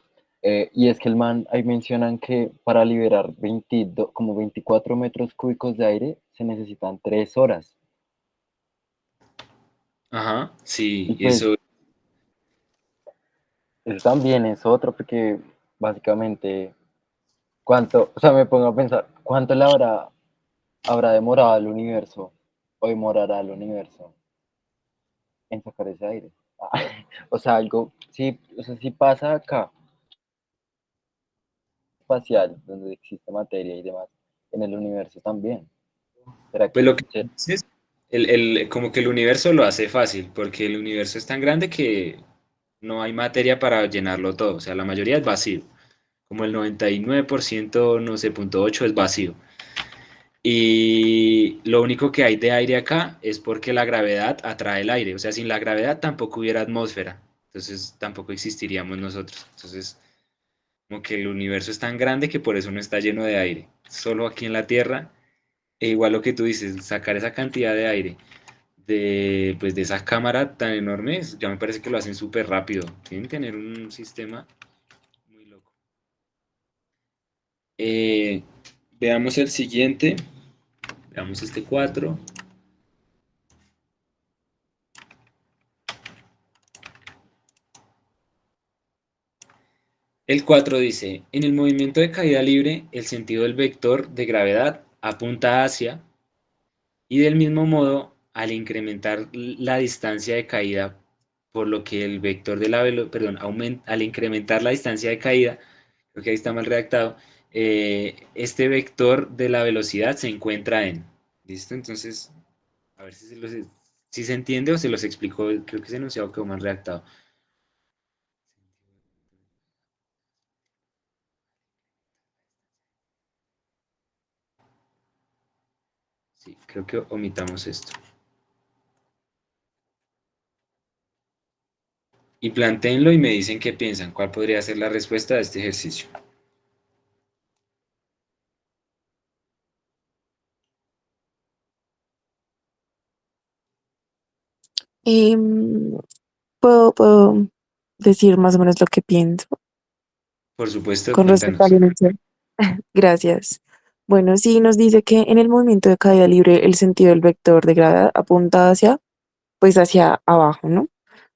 Y es que el man, ahí mencionan que para liberar 22, como 24 metros cúbicos de aire se necesitan 3 horas. Ajá, Y sí, pues eso, eso también es otro, porque básicamente, ¿cuánto? O sea, me pongo a pensar, ¿cuánto habrá demorado el universo o demorará el universo en sacar ese aire? O sea, algo, sí, o sea, sí pasa acá, espacial, donde existe materia y demás, en el universo también. ¿Será pues que lo que dices, como que el universo lo hace fácil, porque el universo es tan grande que no hay materia para llenarlo todo, o sea, la mayoría es vacío, como el 99%, no sé, punto 8 es vacío. Y lo único que hay de aire acá es porque la gravedad atrae el aire, o sea, sin la gravedad tampoco hubiera atmósfera, entonces tampoco existiríamos nosotros. Entonces, como que el universo es tan grande que por eso no está lleno de aire. Solo aquí en la Tierra, e igual lo que tú dices, sacar esa cantidad de aire pues de esa cámara tan enorme, ya me parece que lo hacen súper rápido. Tienen que tener un sistema muy loco. Eh, Veamos el siguiente. Veamos este 4. El 4 dice, en el movimiento de caída libre, el sentido del vector de gravedad apunta hacia, y del mismo modo, al incrementar la distancia de caída, por lo que el vector de la velocidad, perdón, al incrementar la distancia de caída, creo que ahí está mal redactado, este vector de la velocidad se encuentra en. ¿Listo? Entonces, a ver si se entiende o se los explico, creo que ese enunciado quedó mal redactado. Sí, creo que omitamos esto. Y plantéenlo y me dicen qué piensan, cuál podría ser la respuesta a este ejercicio. Em, puedo decir más o menos lo que pienso Por supuesto, con respecto al cuéntanos. enunciado. Gracias. Bueno, sí nos dice que en el movimiento de caída libre el sentido del vector de gravedad apunta hacia, pues hacia abajo, ¿no?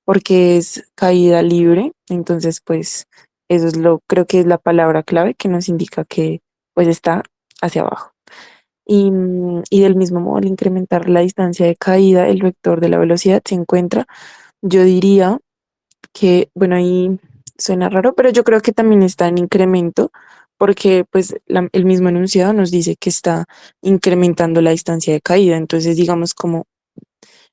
Porque es caída libre, entonces pues eso es creo que es la palabra clave que nos indica que pues está hacia abajo. Y del mismo modo, al incrementar la distancia de caída, el vector de la velocidad se encuentra, yo diría que, bueno, ahí suena raro, pero yo creo que también está en incremento, porque pues el mismo enunciado nos dice que está incrementando la distancia de caída. Entonces, digamos como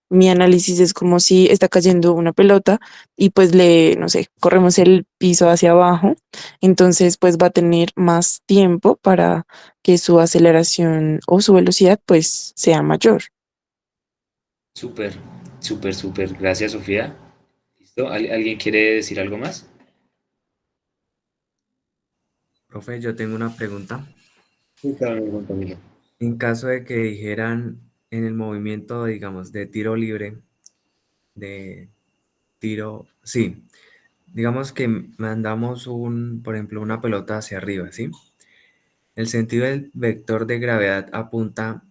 mi análisis es como si está cayendo una pelota y pues no sé, corremos el piso hacia abajo, entonces pues va a tener más tiempo para que su aceleración o su velocidad pues sea mayor. Súper, súper, súper. Gracias, Sofía. ¿Listo? ¿Alguien quiere decir algo más? Profe, yo tengo una pregunta. Sí, claro, Juan Camilo. En caso de que dijeran en el movimiento, digamos, de tiro libre, de tiro, sí, digamos que mandamos por ejemplo, una pelota hacia arriba, ¿sí? El sentido del vector de gravedad apunta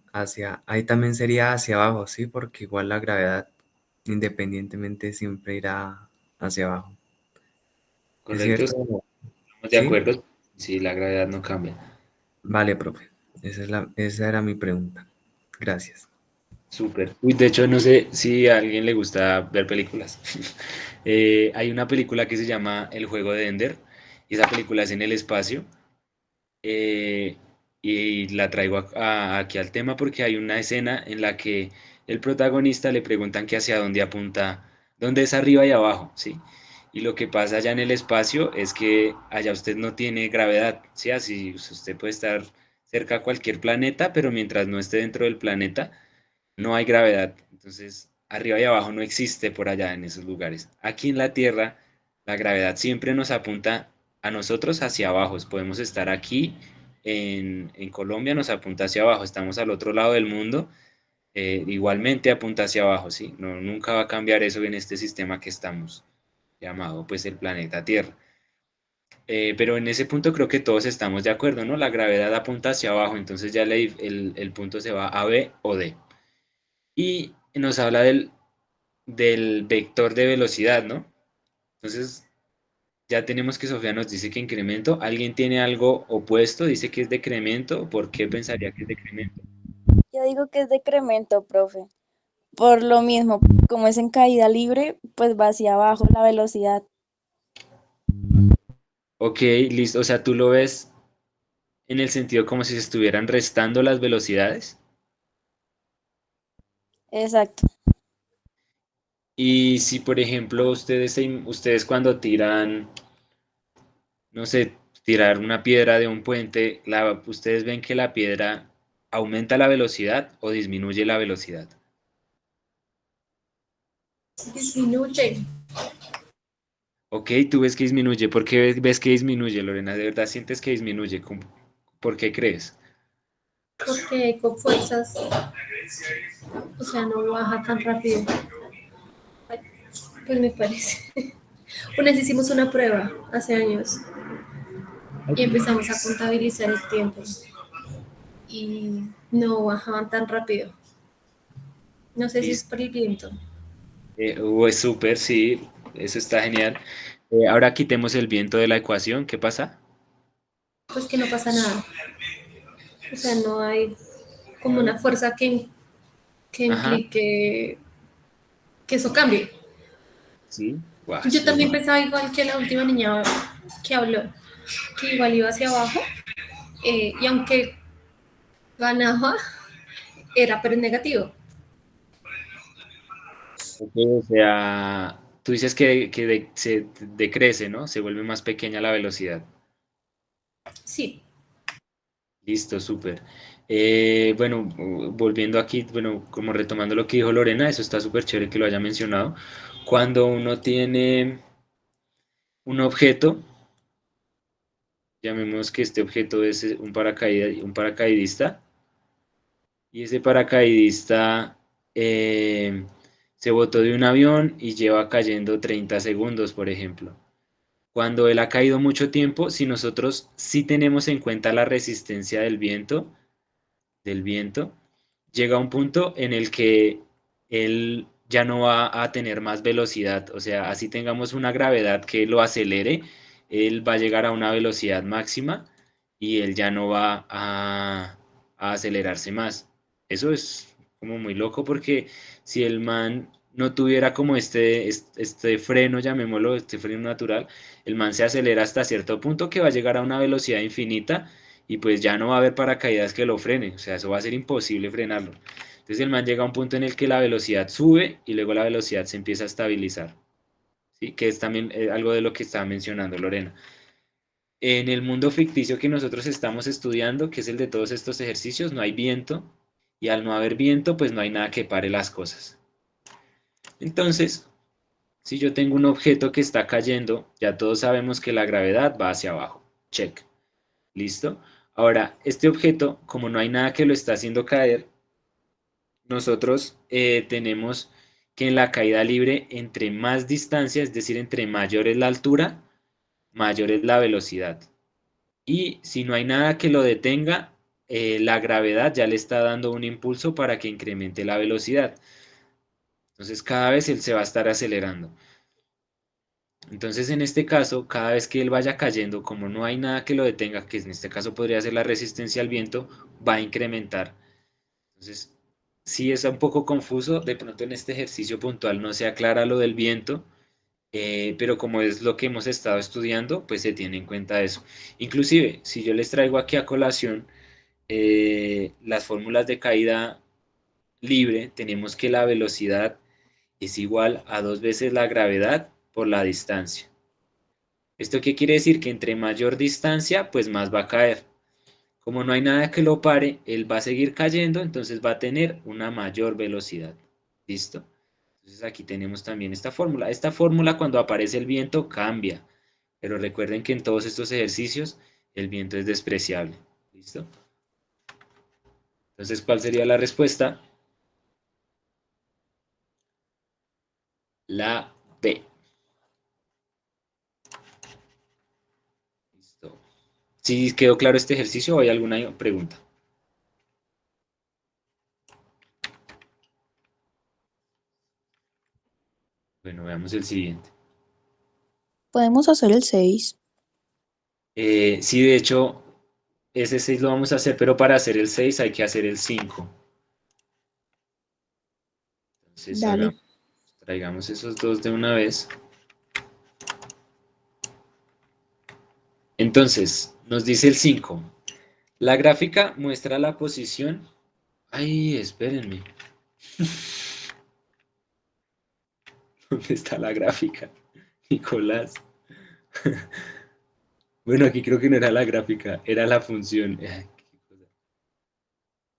ahí también sería hacia abajo, ¿sí? Porque igual la gravedad independientemente siempre irá hacia abajo. ¿Es Correcto, cierto? estamos de ¿Sí? acuerdo. Sí, la gravedad no cambia. Vale, profe. Esa era mi pregunta. Gracias. Súper. Uy, de hecho, no sé si a alguien le gusta ver películas. Hay una película que se llama El juego de Ender, y esa película es en el espacio. eh, y la traigo aquí al tema porque hay una escena en la que el protagonista le preguntan que hacia dónde apunta, dónde es arriba y abajo, ¿sí? Y lo que pasa allá en el espacio es que allá usted no tiene gravedad, ¿sí? Así usted puede estar cerca a cualquier planeta, pero mientras no esté dentro del planeta, no hay gravedad. Entonces, arriba y abajo no existe por allá en esos lugares. Aquí en la Tierra, la gravedad siempre nos apunta a nosotros hacia abajo. Podemos estar aquí en Colombia, nos apunta hacia abajo. Estamos al otro lado del mundo, igualmente apunta hacia abajo, ¿sí? No, nunca va a cambiar eso en este sistema que estamos. llamado pues el planeta Tierra. Pero en ese punto creo que todos estamos de acuerdo, ¿no? La gravedad apunta hacia abajo, entonces ya el punto se va a B o D. Y nos habla del vector de velocidad, ¿no? Entonces ya tenemos que Sofía nos dice que incremento. ¿Alguien tiene algo opuesto? Dice que es decremento. ¿Por qué pensaría que es decremento? Yo digo que es decremento, profe. Por lo mismo, como es en caída libre, pues va hacia abajo la velocidad. Ok, listo. O sea, tú lo ves en el sentido como si se estuvieran restando las velocidades. Exacto. Y si, por ejemplo, ustedes cuando tiran, no sé, tirar una piedra de un puente, ustedes ven que la piedra aumenta la velocidad o disminuye la velocidad. Disminuye. Ok, tú ves que disminuye. ¿Por qué ves que disminuye, Lorena? ¿De verdad sientes que disminuye? ¿Por qué crees? Porque con fuerzas, o sea, no baja tan rápido. Pues me parece. Una vez hicimos una prueba hace años y empezamos a contabilizar el tiempo y no bajaban tan rápido. No sé si es Listo. por el viento. Es súper, sí, eso está genial. Ahora quitemos el viento de la ecuación, ¿qué pasa? Pues que no pasa nada. O sea, no hay como una fuerza que Ajá, implique que eso cambie. sí, guau, Yo súper también bien. pensaba igual que la última niña que habló, que igual iba hacia abajo, y aunque ganaba, era pero en negativo. Ok, o sea, tú dices que se decrece, ¿no? Se vuelve más pequeña la velocidad. Sí, Listo, súper. Bueno, volviendo aquí, bueno, como retomando lo que dijo Lorena, eso está súper chévere que lo haya mencionado. Cuando uno tiene un objeto, llamemos que este objeto es un paracaidista, y ese paracaidista se botó de un avión y lleva cayendo 30 segundos, por ejemplo. Cuando él ha caído mucho tiempo, si nosotros sí tenemos en cuenta la resistencia del viento, llega un punto en el que él ya no va a tener más velocidad. O sea, así tengamos una gravedad que lo acelere, él va a llegar a una velocidad máxima y él ya no va a acelerarse más. Eso es como muy loco porque si el man no tuviera como este freno, llamémoslo, este freno natural, el man se acelera hasta cierto punto que va a llegar a una velocidad infinita y pues ya no va a haber paracaídas que lo frenen, o sea, eso va a ser imposible frenarlo. Entonces el man llega a un punto en el que la velocidad sube y luego la velocidad se empieza a estabilizar, ¿sí? Que es también algo de lo que estaba mencionando Lorena. En el mundo ficticio que nosotros estamos estudiando, que es el de todos estos ejercicios, no hay viento y al no haber viento, pues no hay nada que pare las cosas. Entonces, si yo tengo un objeto que está cayendo, ya todos sabemos que la gravedad va hacia abajo. Check. ¿Listo? Ahora, este objeto, como no hay nada que lo está haciendo caer, nosotros tenemos que en la caída libre, entre más distancia, es decir, entre mayor es la altura, mayor es la velocidad. Y si no hay nada que lo detenga, la gravedad ya le está dando un impulso para que incremente la velocidad. Entonces cada vez él se va a estar acelerando. Entonces en este caso, cada vez que él vaya cayendo, como no hay nada que lo detenga, que en este caso podría ser la resistencia al viento, va a incrementar. Entonces, sí es un poco confuso, de pronto en este ejercicio puntual no se aclara lo del viento, pero como es lo que hemos estado estudiando, pues se tiene en cuenta eso. Inclusive, si yo les traigo aquí a colación las fórmulas de caída libre, tenemos que la velocidad es igual a 2 veces la gravedad por la distancia. ¿Esto qué quiere decir? Que entre mayor distancia, pues más va a caer. Como no hay nada que lo pare, él va a seguir cayendo, entonces va a tener una mayor velocidad. ¿Listo? Entonces aquí tenemos también esta fórmula. Esta fórmula cuando aparece el viento cambia, pero recuerden que en todos estos ejercicios el viento es despreciable. ¿Listo? Entonces, ¿cuál sería la respuesta? La B. ¿Sí quedó claro este ejercicio o hay alguna pregunta? Bueno, veamos el siguiente. Podemos hacer el 6. Sí, de hecho, ese 6 lo vamos a hacer, pero para hacer el 6 hay que hacer el 5. Entonces Dale. traigamos esos dos de una vez. Entonces, nos dice el 5. La gráfica muestra la posición. Ay, espérenme. ¿Dónde está la gráfica? Nicolás. Bueno, aquí creo que no era la gráfica, era la función. Ay, qué cosa.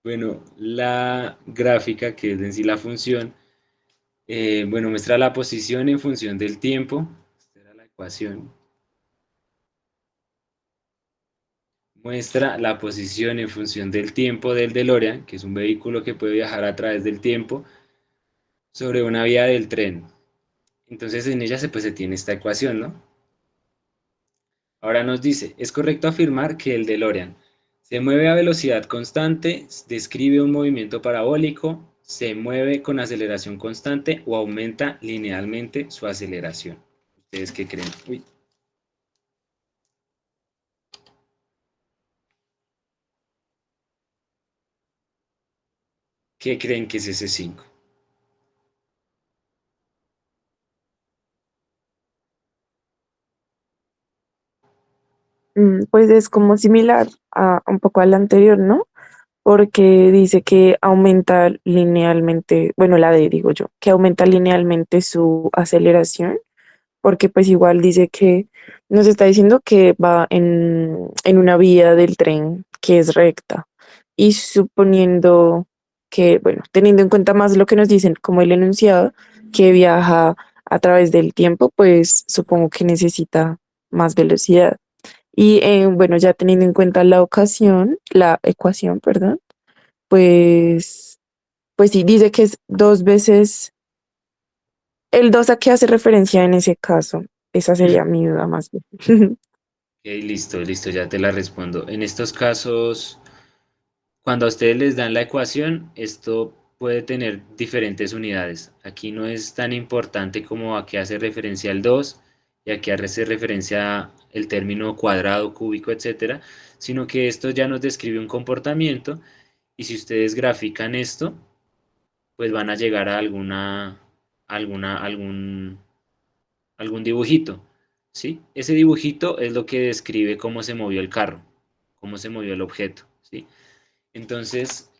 Bueno, la gráfica, que es en sí la función, bueno, muestra la posición en función del tiempo. Esta era la ecuación. Muestra la posición en función del tiempo del DeLorean, que es un vehículo que puede viajar a través del tiempo, sobre una vía del tren. Entonces en ella se tiene esta ecuación, ¿no? Ahora nos dice, es correcto afirmar que el DeLorean se mueve a velocidad constante, describe un movimiento parabólico, se mueve con aceleración constante o aumenta linealmente su aceleración. ¿Ustedes qué creen? Uy. ¿Qué creen que es ese 5? Pues es como similar a un poco al anterior, ¿no? Porque dice que aumenta linealmente, bueno, la D digo yo, que aumenta linealmente su aceleración, porque pues igual dice que nos está diciendo que va en una vía del tren que es recta. Y suponiendo que, bueno, teniendo en cuenta más lo que nos dicen como el enunciado, que viaja a través del tiempo, pues supongo que necesita más velocidad. Y bueno, ya teniendo en cuenta la ecuación, perdón, pues, pues sí, dice que es dos veces, el 2 a qué hace referencia en ese caso. Esa sería mi duda más bien. Ok, listo, listo, ya te la respondo. En estos casos, cuando a ustedes les dan la ecuación, esto puede tener diferentes unidades. Aquí no es tan importante como a qué hace referencia el 2 y a qué hace referencia el término cuadrado, cúbico, etcétera, sino que esto ya nos describe un comportamiento y si ustedes grafican esto, pues van a llegar a algún dibujito, ¿sí? Ese dibujito es lo que describe cómo se movió el carro, cómo se movió el objeto, ¿sí? Entonces,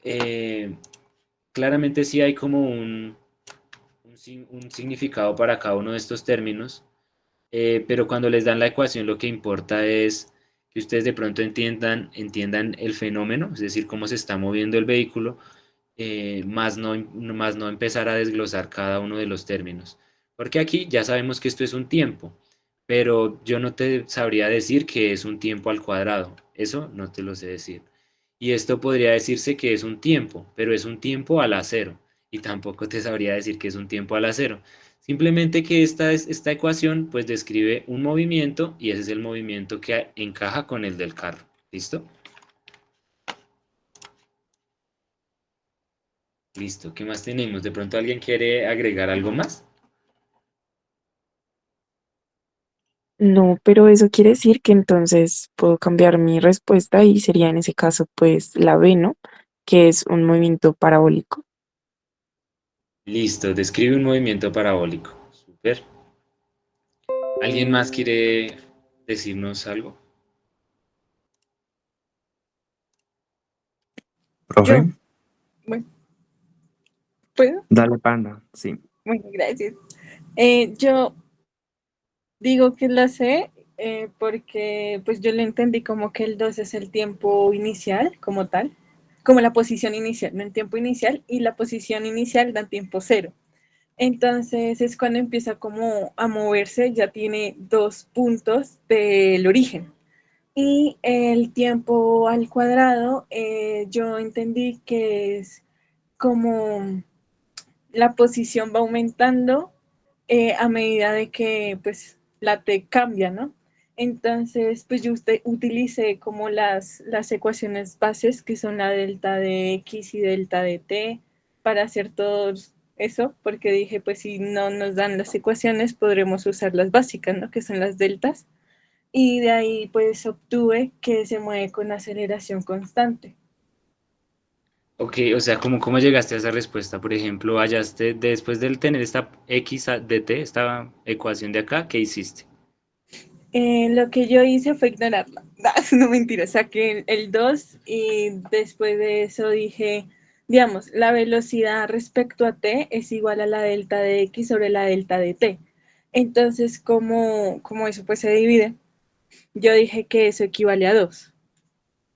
claramente sí hay como un significado para cada uno de estos términos, pero cuando les dan la ecuación lo que importa es que ustedes de pronto entiendan el fenómeno, es decir, cómo se está moviendo el vehículo, más no empezar a desglosar cada uno de los términos. Porque aquí ya sabemos que esto es un tiempo, pero yo no te sabría decir que es un tiempo al cuadrado, eso no te lo sé decir. Y esto podría decirse que es un tiempo, pero es un tiempo a la cero, y tampoco te sabría decir que es un tiempo a la cero. Simplemente que esta ecuación pues describe un movimiento y ese es el movimiento que encaja con el del carro. ¿Listo? Listo. ¿Qué más tenemos? ¿De pronto alguien quiere agregar algo más? No, pero eso quiere decir que entonces puedo cambiar mi respuesta y sería en ese caso pues la B, ¿no? Que es un movimiento parabólico. Listo, describe un movimiento parabólico. Súper. ¿Alguien más quiere decirnos algo? Yo, Profe, bueno, ¿puedo? dale panda, sí. Bueno, gracias. Yo digo que la sé porque pues yo le entendí como que el 2 es el tiempo inicial como tal, como la posición inicial, no el tiempo inicial, y la posición inicial da tiempo cero. Entonces es cuando empieza como a moverse, ya tiene dos puntos del origen. Y el tiempo al cuadrado, yo entendí que es como la posición va aumentando a medida de que pues la T cambia, ¿no? Entonces, pues yo utilicé como las ecuaciones bases, que son la delta de x y delta de t, para hacer todo eso, porque dije, pues si no nos dan las ecuaciones, podremos usar las básicas, ¿no? Que son las deltas. Y de ahí, pues obtuve que se mueve con aceleración constante. Ok, o sea, ¿cómo llegaste a esa respuesta? Por ejemplo, hallaste, después de tener esta de t, esta ecuación de acá, ¿qué hiciste? Lo que yo hice fue ignorarla. No, mentira, saqué el 2 y después de eso dije, digamos, la velocidad respecto a t es igual a la delta de x sobre la delta de t. Entonces, como eso pues se divide, yo dije que eso equivale a 2.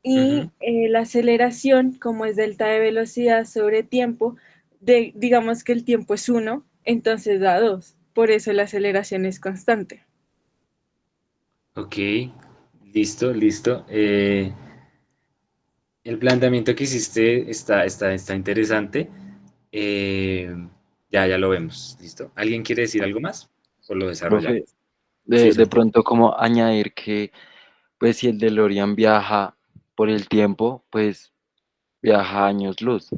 Ujú. Y la aceleración, como es delta de velocidad sobre tiempo, digamos que el tiempo es 1, entonces da 2. Por eso la aceleración es constante. Ok, listo. El planteamiento que hiciste está interesante. Eh, ya lo vemos, listo. ¿Alguien quiere decir algo más? ¿O lo Profe, desarrollamos? Sí, de Santiago. pronto como añadir que, pues si el DeLorean viaja por el tiempo, pues viaja años luz.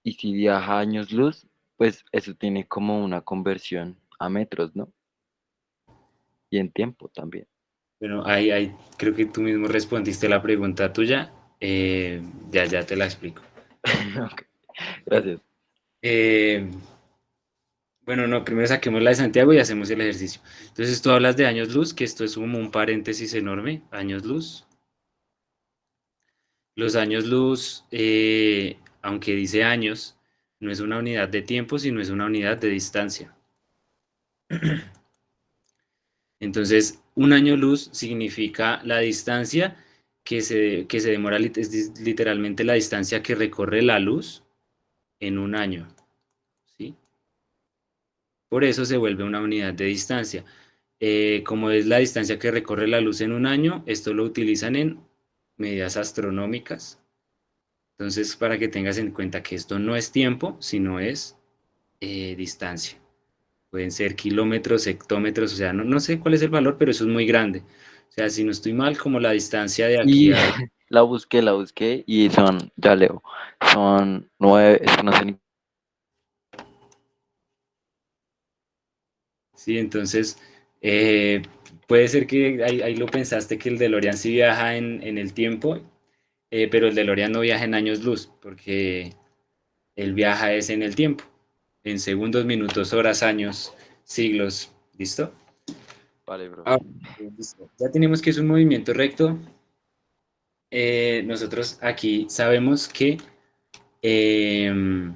Y si viaja años luz, pues eso tiene como una conversión a metros, ¿no? Y en tiempo también. Bueno, ahí creo que tú mismo respondiste la pregunta tuya. Ya te la explico. Ok, gracias. Eh, bueno, no, primero saquemos la de Santiago y hacemos el ejercicio. Entonces tú hablas de años luz, que esto es como un paréntesis enorme, años luz. Los años luz, aunque dice años, no es una unidad de tiempo, sino es una unidad de distancia. Entonces, un año luz significa la distancia que se demora, es literalmente la distancia que recorre la luz en un año, ¿sí? Por eso se vuelve una unidad de distancia. Como es la distancia que recorre la luz en un año, esto lo utilizan en medidas astronómicas. Entonces, para que tengas en cuenta que esto no es tiempo, sino es distancia. Pueden ser kilómetros, hectómetros, o sea, no sé cuál es el valor, pero eso es muy grande. O sea, si no estoy mal, como la distancia de aquí Y a... la busqué y son, ya leo, son 9, es que no sé ni. Sí, entonces, eh, puede ser que ahí lo pensaste que el DeLorean sí viaja en el tiempo, pero el DeLorean no viaja en años luz, porque él viaja es en el tiempo, en segundos, minutos, horas, años, siglos. ¿Listo? Vale, profe. Ah, listo. Ya tenemos que es un movimiento recto. Nosotros aquí sabemos que, em,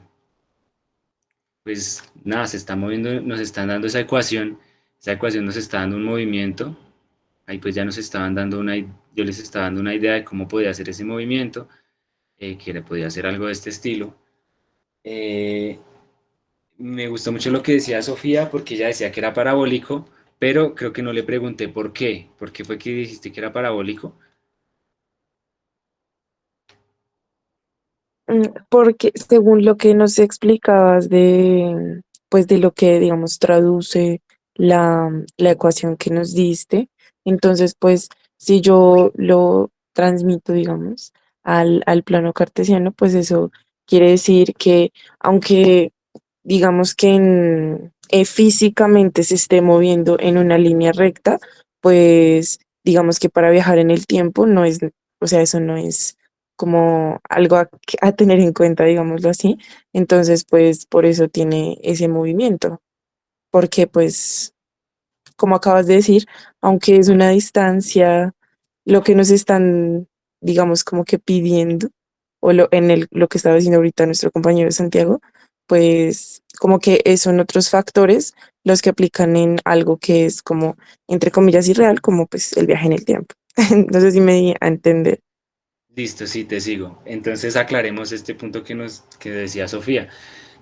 pues nada, se está moviendo, nos están dando esa ecuación nos está dando un movimiento. Ahí pues ya nos estaban dando yo les estaba dando una idea de cómo podía hacer ese movimiento, que le podía hacer algo de este estilo. Eh, Me gustó mucho lo que decía Sofía, porque ella decía que era parabólico, pero creo que no le pregunté por qué. ¿Por qué fue que dijiste que era parabólico? Porque según lo que nos explicabas de, pues de lo que, digamos, traduce la ecuación que nos diste, entonces, pues, si yo lo transmito, digamos, al plano cartesiano, pues eso quiere decir que aunque, digamos que físicamente se esté moviendo en una línea recta, pues, digamos que para viajar en el tiempo no es, o sea, eso no es como algo a tener en cuenta, digámoslo así. Entonces, pues por eso tiene ese movimiento, porque pues, como acabas de decir, aunque es una distancia, lo que nos están, digamos, como que pidiendo, o lo que estaba diciendo ahorita nuestro compañero Santiago, pues como que son otros factores los que aplican en algo que es como, entre comillas, irreal, como pues el viaje en el tiempo. No sé si me di a entender. Listo, sí, te sigo. Entonces aclaremos este punto que decía Sofía.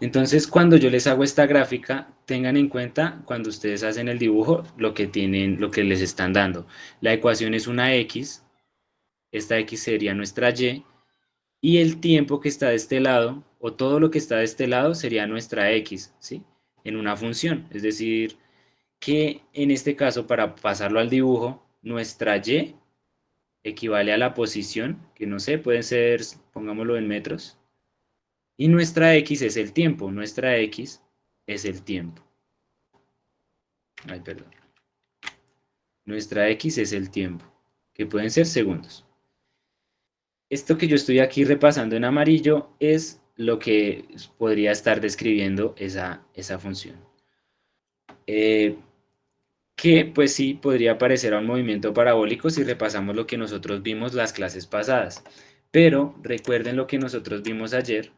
Entonces, cuando yo les hago esta gráfica, tengan en cuenta cuando ustedes hacen el dibujo lo que les están dando. La ecuación es una X, esta X sería nuestra y el tiempo que está de este lado, o todo lo que está de este lado, sería nuestra X, ¿sí? En una función. Es decir, que en este caso, para pasarlo al dibujo, nuestra Y equivale a la posición, que no sé, pueden ser, pongámoslo en metros, y nuestra X es el tiempo, nuestra X es el tiempo. Ay, perdón. Nuestra X es el tiempo, que pueden ser segundos. Esto que yo estoy aquí repasando en amarillo es lo que podría estar describiendo esa función. Que pues sí podría parecer a un movimiento parabólico si repasamos lo que nosotros vimos las clases pasadas. Pero recuerden lo que nosotros vimos ayer.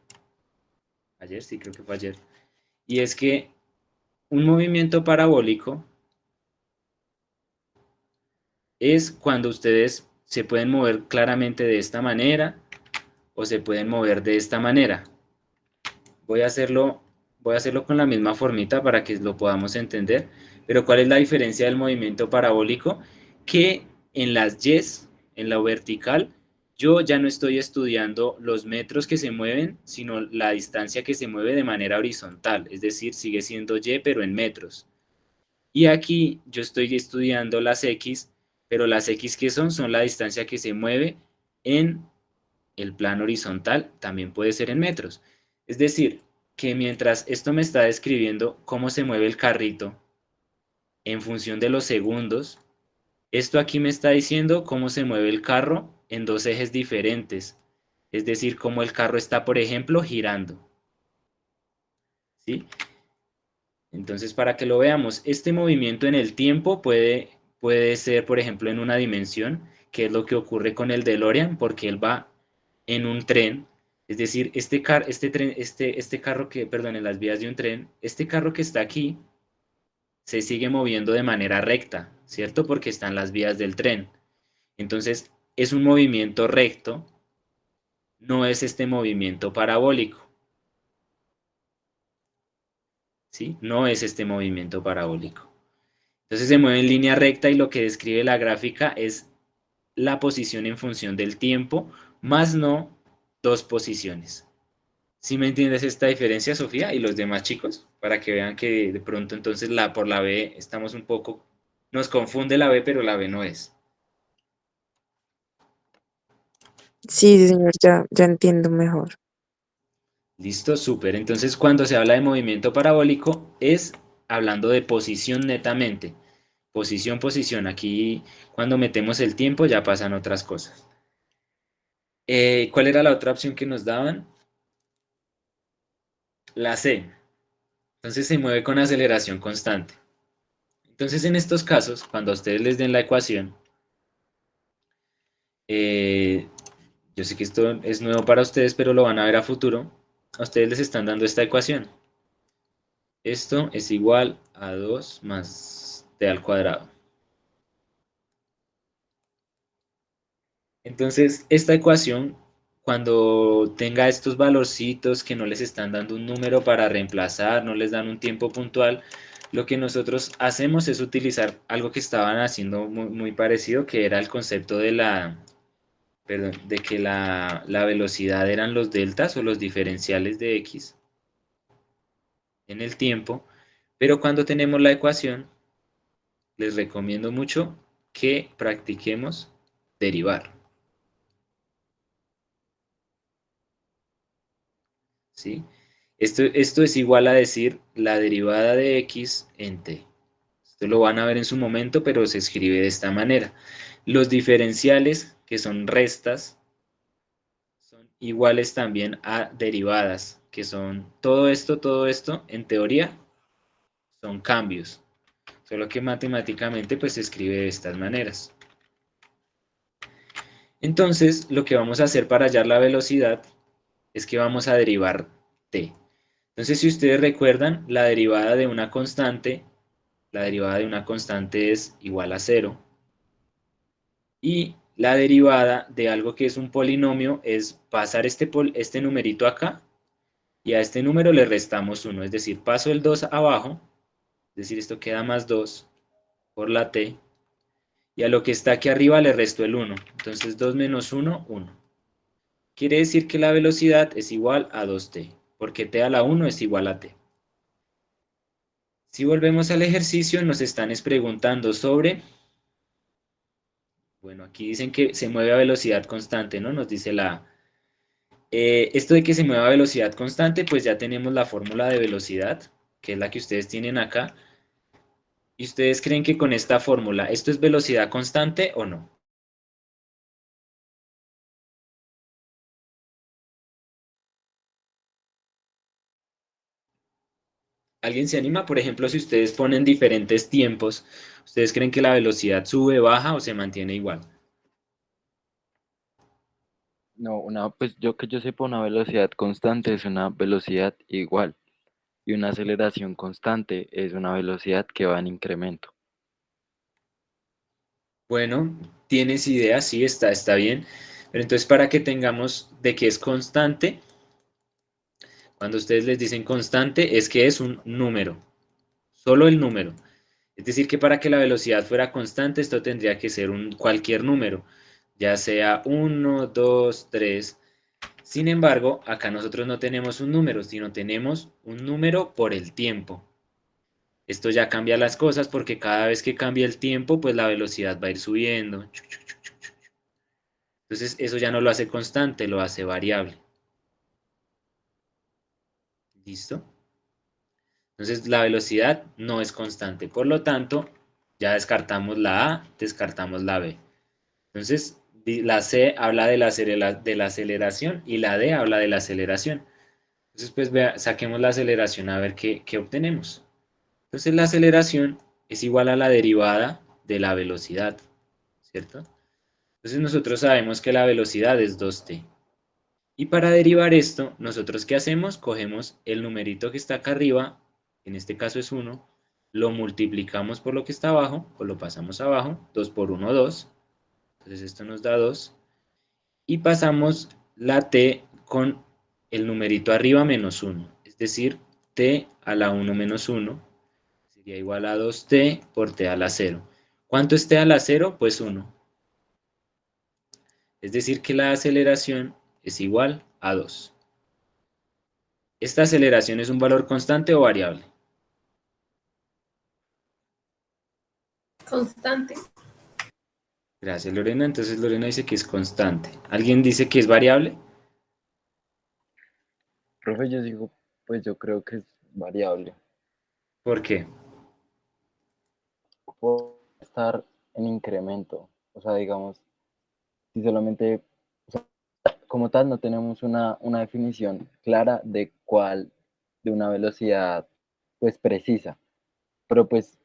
Ayer, sí, creo que fue ayer. Y es que un movimiento parabólico es cuando ustedes se pueden mover claramente de esta manera o se pueden mover de esta manera. Voy a hacerlo con la misma formita para que lo podamos entender. Pero ¿cuál es la diferencia del movimiento parabólico? Que en las Y's, en la vertical, yo ya no estoy estudiando los metros que se mueven, sino la distancia que se mueve de manera horizontal. Es decir, sigue siendo Y, pero en metros. Y aquí yo estoy estudiando las X, pero las X que son la distancia que se mueve en el plano horizontal, también puede ser en metros. Es decir, que mientras esto me está describiendo cómo se mueve el carrito en función de los segundos, esto aquí me está diciendo cómo se mueve el carro en dos ejes diferentes. Es decir, cómo el carro está, por ejemplo, girando. ¿Sí? Entonces, para que lo veamos, este movimiento en el tiempo puede ser, por ejemplo, en una dimensión, que es lo que ocurre con el DeLorean, porque él va en un tren. Es decir, este carro que, perdón, en las vías de un tren, este carro que está aquí se sigue moviendo de manera recta, ¿cierto? Porque están las vías del tren. Entonces, es un movimiento recto, no es este movimiento parabólico. ¿Sí? No es este movimiento parabólico. Entonces se mueve en línea recta y lo que describe la gráfica es la posición en función del tiempo, más no dos posiciones. ¿Sí me entiendes esta diferencia, Sofía, y los demás chicos? Para que vean que de pronto entonces por la B estamos un poco, nos confunde la B, pero la B no es. Sí, sí, señor, ya entiendo mejor. Listo, súper. Entonces cuando se habla de movimiento parabólico es hablando de posición netamente. Posición, posición. Aquí cuando metemos el tiempo ya pasan otras cosas. ¿Cuál era la otra opción que nos daban? La C. Entonces se mueve con aceleración constante. Entonces en estos casos, cuando a ustedes les den la ecuación, yo sé que esto es nuevo para ustedes, pero lo van a ver a futuro. A ustedes les están dando esta ecuación. Esto es igual a 2 más t al cuadrado. Entonces, esta ecuación, cuando tenga estos valorcitos que no les están dando un número para reemplazar, no les dan un tiempo puntual, lo que nosotros hacemos es utilizar algo que estaban haciendo muy parecido, que era el concepto de de que la velocidad eran los deltas o los diferenciales de x en el tiempo, pero cuando tenemos la ecuación, les recomiendo mucho que practiquemos derivar. ¿Sí? Esto es igual a decir la derivada de x en t. Esto lo van a ver en su momento, pero se escribe de esta manera. Los diferenciales, que son restas, son iguales también a derivadas, que son todo esto, en teoría, son cambios. Solo que matemáticamente pues se escribe de estas maneras. Entonces, lo que vamos a hacer para hallar la velocidad es que vamos a derivar t. Entonces, si ustedes recuerdan, la derivada de una constante es igual a 0. Y la derivada de algo que es un polinomio es pasar este numerito acá y a este número le restamos 1. Es decir, paso el 2 abajo, es decir, esto queda más 2 por la t. Y a lo que está aquí arriba le resto el 1. Entonces 2 menos 1, 1. Quiere decir que la velocidad es igual a 2t, porque t a la 1 es igual a t. Si volvemos al ejercicio, nos están preguntando sobre, bueno, aquí dicen que se mueve a velocidad constante, ¿no? Nos dice la A. Esto de que se mueva a velocidad constante, pues ya tenemos la fórmula de velocidad, que es la que ustedes tienen acá. ¿Y ustedes creen que con esta fórmula, esto es velocidad constante o no? ¿Alguien se anima? Por ejemplo, si ustedes ponen diferentes tiempos, ¿ustedes creen que la velocidad sube, baja o se mantiene igual? No, pues yo que yo sepa, una velocidad constante es una velocidad igual y una aceleración constante es una velocidad que va en incremento. Bueno, tienes idea, sí, está bien. Pero entonces para que tengamos de que es constante, cuando ustedes les dicen constante, es que es un número, solo el número. Es decir, que para que la velocidad fuera constante, esto tendría que ser cualquier número, ya sea 1, 2, 3. Sin embargo, acá nosotros no tenemos un número, sino tenemos un número por el tiempo. Esto ya cambia las cosas porque cada vez que cambia el tiempo, pues la velocidad va a ir subiendo. Entonces, eso ya no lo hace constante, lo hace variable. ¿Listo? Entonces, la velocidad no es constante. Por lo tanto, ya descartamos la A, descartamos la B. Entonces, la C habla de la aceleración y la D habla de la aceleración. Entonces, pues saquemos la aceleración a ver qué obtenemos. Entonces, la aceleración es igual a la derivada de la velocidad, ¿cierto? Entonces, nosotros sabemos que la velocidad es 2t. Y para derivar esto, nosotros ¿qué hacemos? Cogemos el numerito que está acá arriba, en este caso es 1, lo multiplicamos por lo que está abajo, o lo pasamos abajo, 2 por 1, 2. Entonces esto nos da 2. Y pasamos la t con el numerito arriba menos 1. Es decir, t a la 1 menos 1 sería igual a 2t por t a la 0. ¿Cuánto es t a la 0? Pues 1. Es decir, que la aceleración es igual a 2. ¿Esta aceleración es un valor constante o variable? Constante. Gracias, Lorena. Entonces Lorena dice que es constante. ¿Alguien dice que es variable? Profe, yo digo, pues yo creo que es variable. ¿Por qué? Puede estar en incremento. O sea, digamos, si solamente, o sea, como tal, no tenemos una definición clara de de una velocidad, pues precisa. Pero pues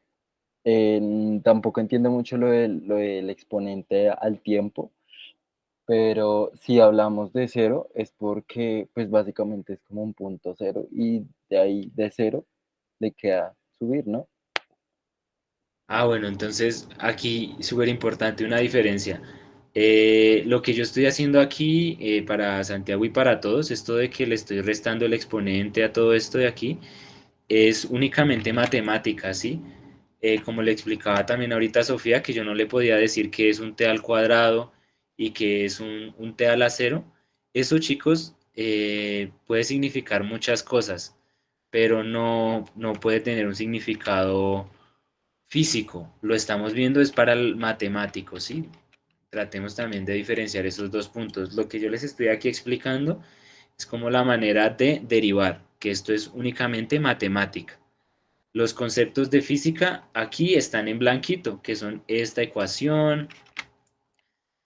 tampoco entiendo mucho lo del exponente al tiempo, pero si hablamos de cero es porque pues básicamente es como un punto cero y de ahí de cero le queda subir, ¿no? Bueno, entonces aquí súper importante una diferencia. Lo que yo estoy haciendo aquí para Santiago y para todos, esto de que le estoy restando el exponente a todo esto de aquí, es únicamente matemática, ¿sí? Como le explicaba también ahorita a Sofía, que yo no le podía decir que es un t al cuadrado y que es un t a la cero. Eso, chicos, puede significar muchas cosas, pero no puede tener un significado físico. Lo estamos viendo es para el matemático, ¿sí? Tratemos también de diferenciar esos dos puntos. Lo que yo les estoy aquí explicando es como la manera de derivar, que esto es únicamente matemática. Los conceptos de física aquí están en blanquito, que son esta ecuación,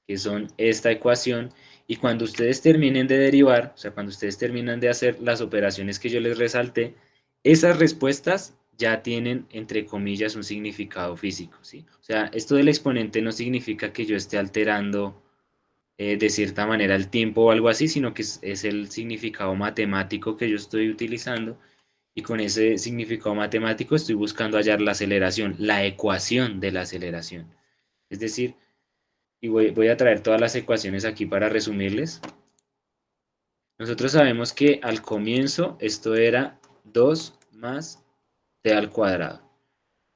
y cuando ustedes terminen de derivar, o sea, cuando ustedes terminan de hacer las operaciones que yo les resalté, esas respuestas ya tienen, entre comillas, un significado físico, ¿sí? O sea, esto del exponente no significa que yo esté alterando de cierta manera el tiempo o algo así, sino que es el significado matemático que yo estoy utilizando y con ese significado matemático estoy buscando hallar la aceleración, la ecuación de la aceleración. Es decir, y voy a traer todas las ecuaciones aquí para resumirles. Nosotros sabemos que al comienzo esto era 2 más t al cuadrado.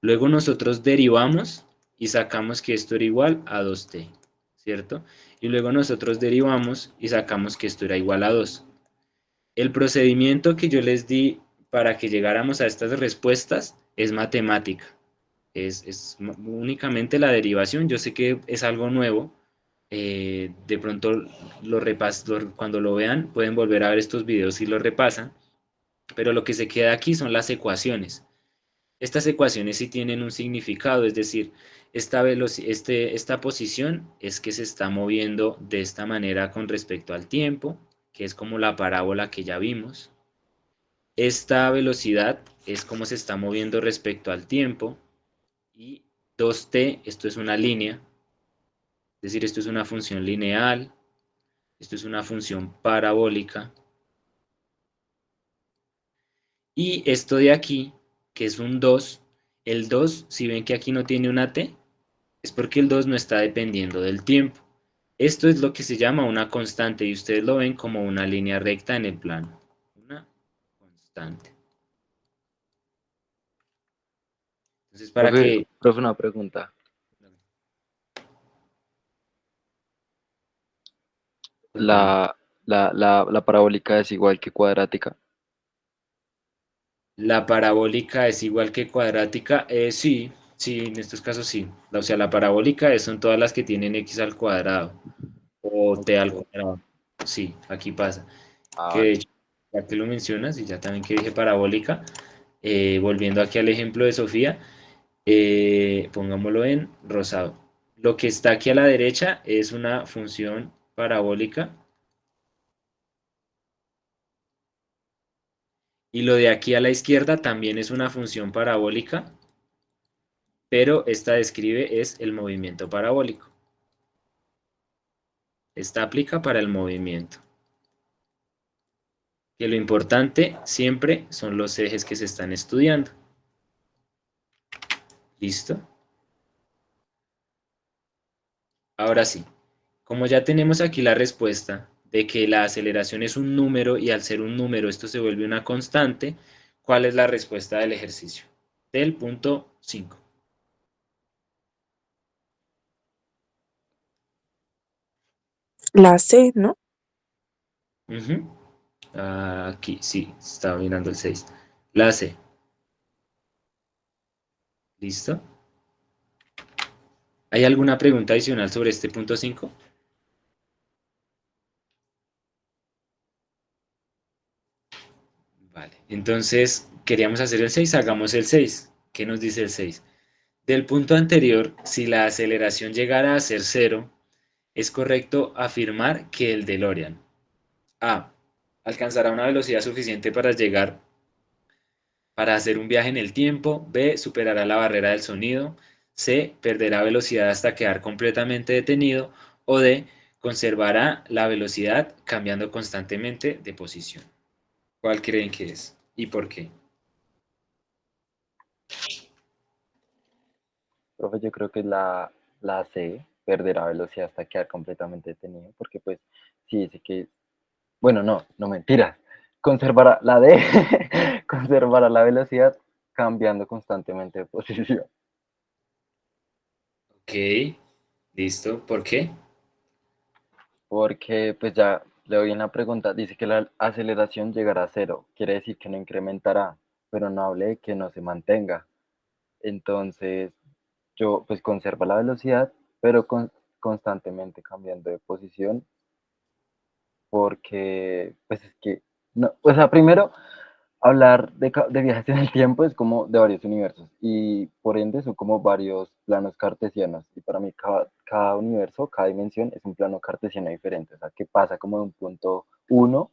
Luego nosotros derivamos y sacamos que esto era igual a 2t, ¿cierto? Y luego nosotros derivamos y sacamos que esto era igual a 2. El procedimiento que yo les di para que llegáramos a estas respuestas es matemática, únicamente la derivación. Yo sé que es algo nuevo, de pronto cuando lo vean pueden volver a ver estos videos y lo repasan, pero lo que se queda aquí son las ecuaciones. Estas ecuaciones sí tienen un significado, es decir, esta posición es que se está moviendo de esta manera con respecto al tiempo, que es como la parábola que ya vimos. Esta velocidad es como se está moviendo respecto al tiempo. Y 2t, esto es una línea, es decir, esto es una función lineal, esto es una función parabólica. Y esto de aquí, que es un 2, el 2, si ven que aquí no tiene una t, es porque el 2 no está dependiendo del tiempo. Esto es lo que se llama una constante y ustedes lo ven como una línea recta en el plano. Una constante. Entonces, para que... Profe, una pregunta. La parabólica es igual que cuadrática. La parabólica es igual que cuadrática. Sí, sí, en estos casos sí. O sea, la parabólica son todas las que tienen x al cuadrado o t al Ok. cuadrado. Sí, aquí pasa. Que de Vale. hecho, ya que lo mencionas, y ya también que dije parabólica, volviendo aquí al ejemplo de Sofía, pongámoslo en rosado. Lo que está aquí a la derecha es una función parabólica y lo de aquí a la izquierda también es una función parabólica, pero esta describe es el movimiento parabólico. Esta aplica para el movimiento. Que lo importante siempre son los ejes que se están estudiando. ¿Listo? Ahora sí, como ya tenemos aquí la respuesta de que la aceleración es un número y al ser un número esto se vuelve una constante, ¿cuál es la respuesta del ejercicio? Del punto 5. La C, ¿no? Aquí, sí, estaba mirando el 6. La C. ¿Listo? ¿Hay alguna pregunta adicional sobre este punto 5? Vale, entonces queríamos hacer el 6, hagamos el 6. ¿Qué nos dice el 6? Del punto anterior, si la aceleración llegara a ser 0, es correcto afirmar que el DeLorean A. Alcanzará una velocidad suficiente para hacer un viaje en el tiempo. B. Superará la barrera del sonido. C. Perderá velocidad hasta quedar completamente detenido. O D. Conservará la velocidad cambiando constantemente de posición. ¿Cuál creen que es? ¿Y por qué? Profe, yo creo que es la C, perderá velocidad hasta quedar completamente detenido, porque pues sí dice que, bueno, no mentiras, conservará la D, conservará la velocidad cambiando constantemente de posición. Ok, listo. ¿Por qué? Porque pues ya le doy una pregunta, dice que la aceleración llegará a cero, quiere decir que no incrementará, pero no hable de que no se mantenga. Entonces, yo pues conserva la velocidad, pero constantemente cambiando de posición, porque pues es que, no, o sea, primero, hablar de viajes en el tiempo es como de varios universos, y por ende son como varios planos cartesianos, y para mí cada universo, cada dimensión es un plano cartesiano diferente, o sea, que pasa como de un punto 1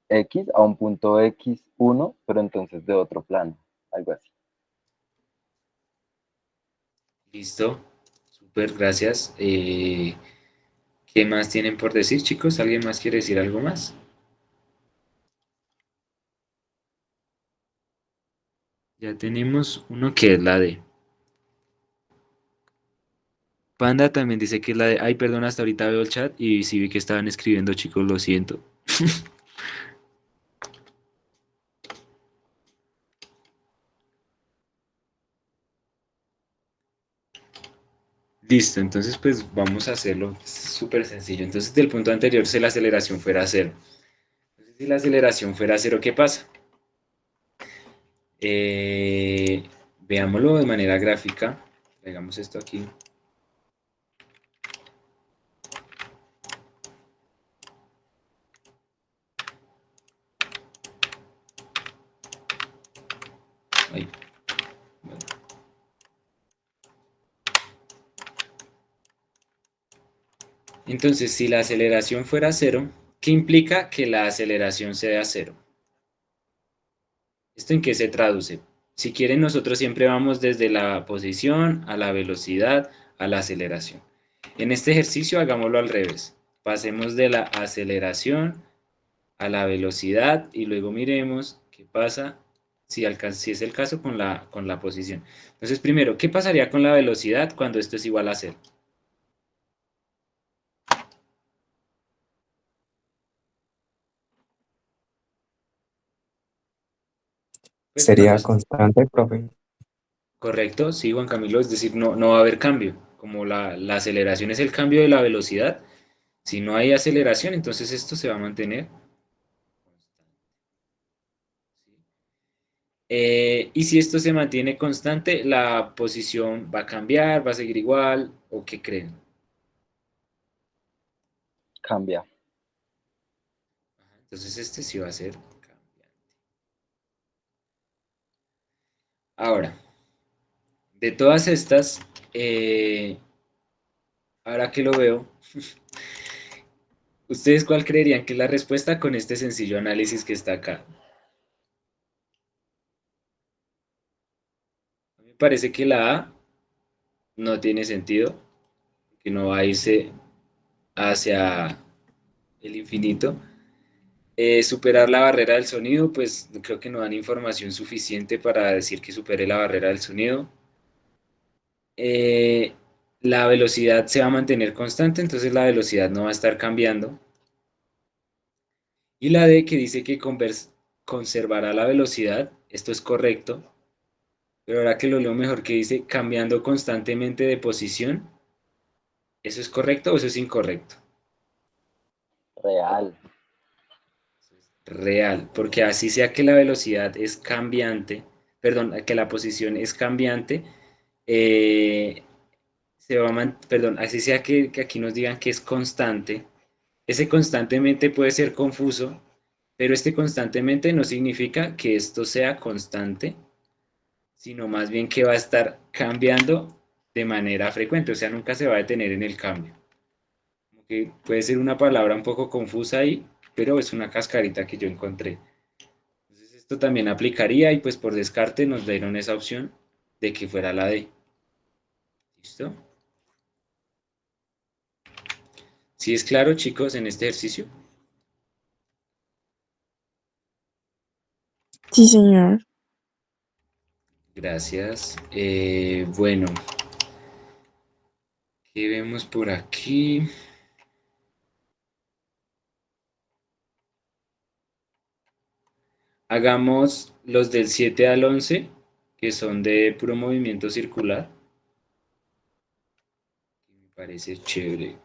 X a un punto X1, pero entonces de otro plano, algo así. Listo. Súper, gracias. ¿Qué más tienen por decir, chicos? ¿Alguien más quiere decir algo más? Ya tenemos uno que es la D. Panda también dice que es la D. Ay, perdón, hasta ahorita veo el chat y sí vi que estaban escribiendo, chicos, lo siento. Listo, entonces pues vamos a hacerlo súper sencillo. Entonces del punto anterior, si la aceleración fuera cero. Entonces, si la aceleración fuera cero, ¿qué pasa? Veámoslo de manera gráfica. Hagamos esto aquí. Ahí. Bueno. Entonces, si la aceleración fuera cero, ¿qué implica que la aceleración sea cero? ¿Esto en qué se traduce? Si quieren, nosotros siempre vamos desde la posición a la velocidad a la aceleración. En este ejercicio hagámoslo al revés. Pasemos de la aceleración a la velocidad y luego miremos qué pasa si es el caso con la posición. Entonces, primero, ¿qué pasaría con la velocidad cuando esto es igual a cero? Pues cuando Sería es constante, profe. correcto, sí, Juan Camilo, es decir, no va a haber cambio. Como la aceleración es el cambio de la velocidad, si no hay aceleración, entonces esto se va a mantener. Y si esto se mantiene constante, la posición va a cambiar, va a seguir igual, ¿o qué creen? Cambia. Entonces este sí va a ser cambiante. Ahora, de todas estas, ahora que lo veo, ¿ustedes cuál creerían que es la respuesta con este sencillo análisis que está acá? A mí me parece que la A no tiene sentido, que no va a irse hacia el infinito. Superar la barrera del sonido, pues creo que no dan información suficiente para decir que supere la barrera del sonido. Eh, la velocidad se va a mantener constante, entonces la velocidad no va a estar cambiando. Y la D que dice que conservará la velocidad, esto es correcto, pero ahora que lo leo mejor que dice cambiando constantemente de posición, ¿eso es correcto o eso es incorrecto? Real. Real, porque así sea que la velocidad es cambiante, perdón, que la posición es cambiante, eh, perdón, así sea que aquí nos digan que es constante, ese constantemente puede ser confuso, pero este constantemente no significa que esto sea constante, sino más bien que va a estar cambiando de manera frecuente, o sea, nunca se va a detener en el cambio. Como que puede ser una palabra un poco confusa ahí, pero es una cascarita que yo encontré. Entonces esto también aplicaría y pues por descarte nos dieron esa opción de que fuera la D. ¿Listo? ¿Sí es claro, chicos, en este ejercicio? Sí, señor. Gracias. Bueno, ¿qué vemos por aquí? Hagamos los del 7 al 11, que son de puro movimiento circular. Me parece chévere.